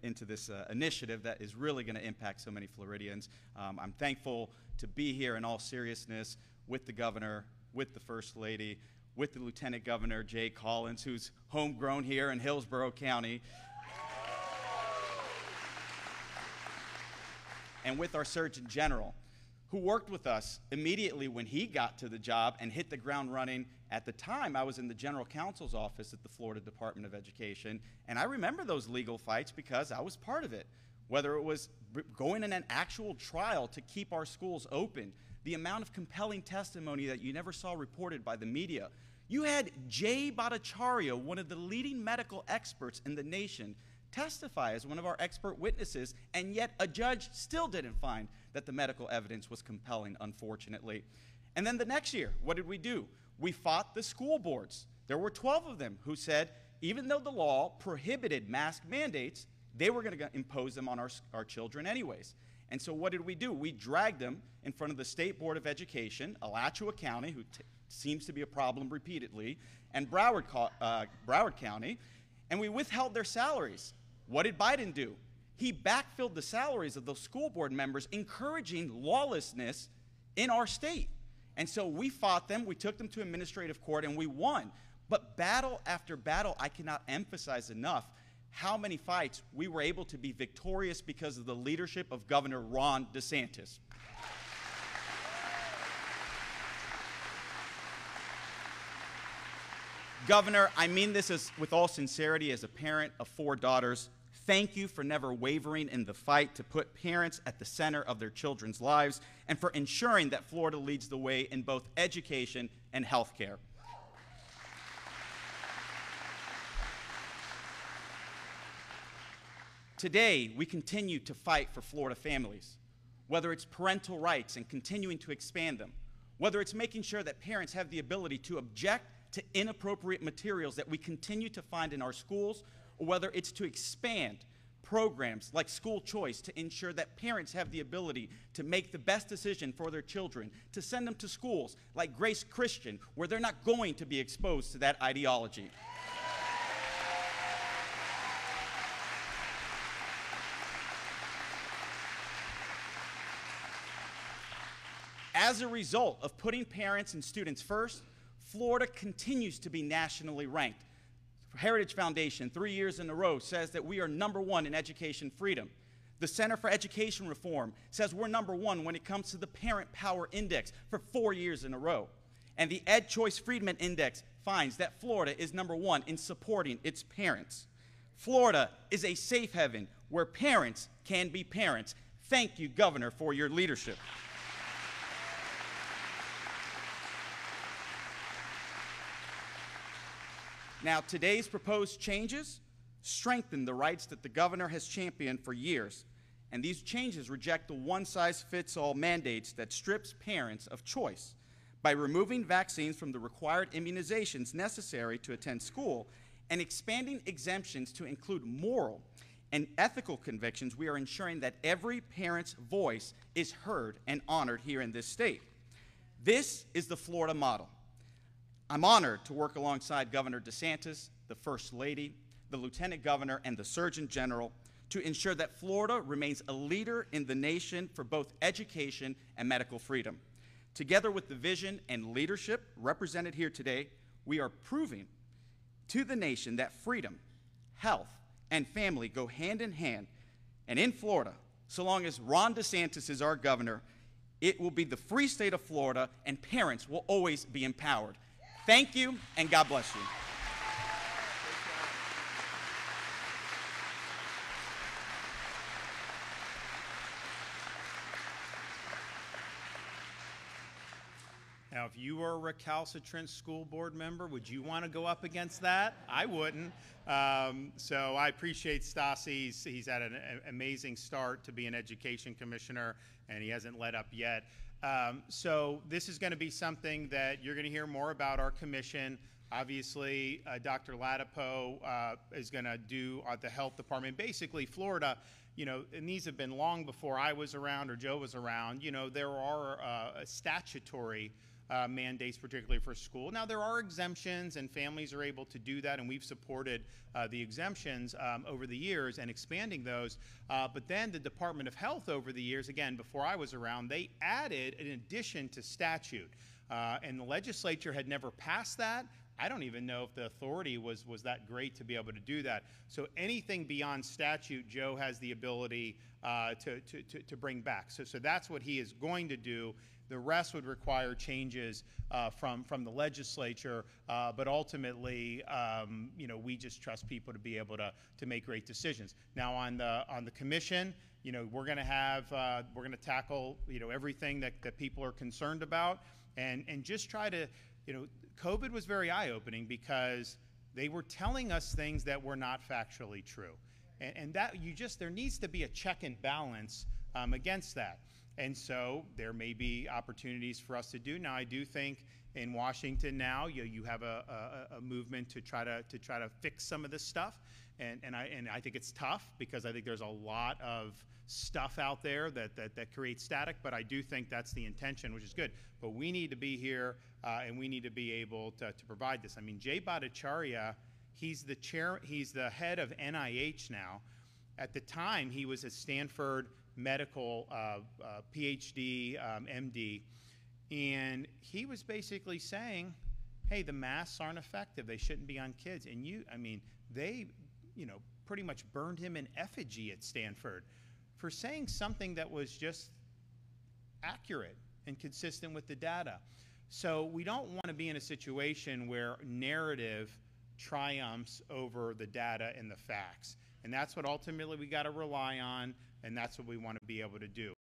into this initiative that is really going to impact so many Floridians. I'm thankful to be here in all seriousness with the governor, with the First Lady, with the Lieutenant Governor, Jay Collins, who's homegrown here in Hillsborough County, and with our Surgeon General, who worked with us immediately when he got to the job and hit the ground running. At the time, I was in the General Counsel's office at the Florida Department of Education, and I remember those legal fights because I was part of it, whether it was going in an actual trial to keep our schools open, the amount of compelling testimony that you never saw reported by the media. You had Jay Bhattacharya, one of the leading medical experts in the nation, testify as one of our expert witnesses, and yet a judge still didn't find that the medical evidence was compelling, unfortunately. And then the next year, what did we do? We fought the school boards. There were 12 of them who said, even though the law prohibited mask mandates, they were going to impose them on our children anyways. And so what did we do? We dragged them in front of the State Board of Education, Alachua County, who seems to be a problem repeatedly, and Broward County, and we withheld their salaries. What did Biden do? He backfilled the salaries of those school board members, encouraging lawlessness in our state. And so we fought them, we took them to administrative court, and we won. But battle after battle, I cannot emphasize enough how many fights we were able to be victorious because of the leadership of Governor Ron DeSantis. Governor, I mean this with all sincerity as a parent of 4 daughters. Thank you for never wavering in the fight to put parents at the center of their children's lives and for ensuring that Florida leads the way in both education and health care. Today, we continue to fight for Florida families, whether it's parental rights and continuing to expand them, whether it's making sure that parents have the ability to object to inappropriate materials that we continue to find in our schools, or whether it's to expand programs like school choice to ensure that parents have the ability to make the best decision for their children, to send them to schools like Grace Christian, where they're not going to be exposed to that ideology. As a result of putting parents and students first, Florida continues to be nationally ranked. Heritage Foundation, 3 years in a row, says that we are #1 in education freedom. The Center for Education Reform says we're #1 when it comes to the Parent Power Index for 4 years in a row. And the Ed Choice Freedman Index finds that Florida is #1 in supporting its parents. Florida is a safe haven where parents can be parents. Thank you, Governor, for your leadership. Now, today's proposed changes strengthen the rights that the governor has championed for years, and these changes reject the one-size-fits-all mandates that strips parents of choice. By removing vaccines from the required immunizations necessary to attend school and expanding exemptions to include moral and ethical convictions, we are ensuring that every parent's voice is heard and honored here in this state. This is the Florida model. I'm honored to work alongside Governor DeSantis, the First Lady, the Lieutenant Governor, and the Surgeon General to ensure that Florida remains a leader in the nation for both education and medical freedom. Together with the vision and leadership represented here today, we are proving to the nation that freedom, health, and family go hand in hand. And in Florida, so long as Ron DeSantis is our governor, it will be the free state of Florida, and parents will always be empowered. Thank you, and God bless you. Now, if you were a recalcitrant school board member, would you want to go up against that? I wouldn't. So I appreciate Stassi. He's had an amazing start to be an education commissioner, and he hasn't let up yet. So this is going to be something that you're going to hear more about our commission. Obviously, Dr. Latipo is going to do the health department. Basically, Florida, you know, and these have been long before I was around or Joe was around, you know, there are statutory mandates, particularly for school. Now, there are exemptions, and families are able to do that, and we've supported the exemptions over the years and expanding those. But then the Department of Health over the years, again, before I was around, they added an addition to statute. And the legislature had never passed that. I don't even know if the authority was that great to be able to do that. So anything beyond statute, Joe has the ability to bring back. So that's what he is going to do. The rest would require changes from the legislature, but ultimately, you know, we just trust people to be able to make great decisions. Now, on the commission, you know, we're going to tackle, you know, everything that people are concerned about, and just try to, you know, COVID was very eye-opening because they were telling us things that were not factually true, and that there needs to be a check and balance against that. And so there may be opportunities for us to do. Now, I do think in Washington now you have a movement to try to fix some of this stuff, and I think it's tough because I think there's a lot of stuff out there that creates static. But I do think that's the intention, which is good. But we need to be here and we need to be able to provide this. I mean, Jay Bhattacharya, he's the head of NIH now. At the time, he was at Stanford medical PhD, MD, and he was basically saying, hey, the masks aren't effective. They shouldn't be on kids. And they, you know, pretty much burned him in effigy at Stanford for saying something that was just accurate and consistent with the data. So we don't want to be in a situation where narrative triumphs over the data and the facts. And that's what ultimately we got to rely on, and that's what we want to be able to do.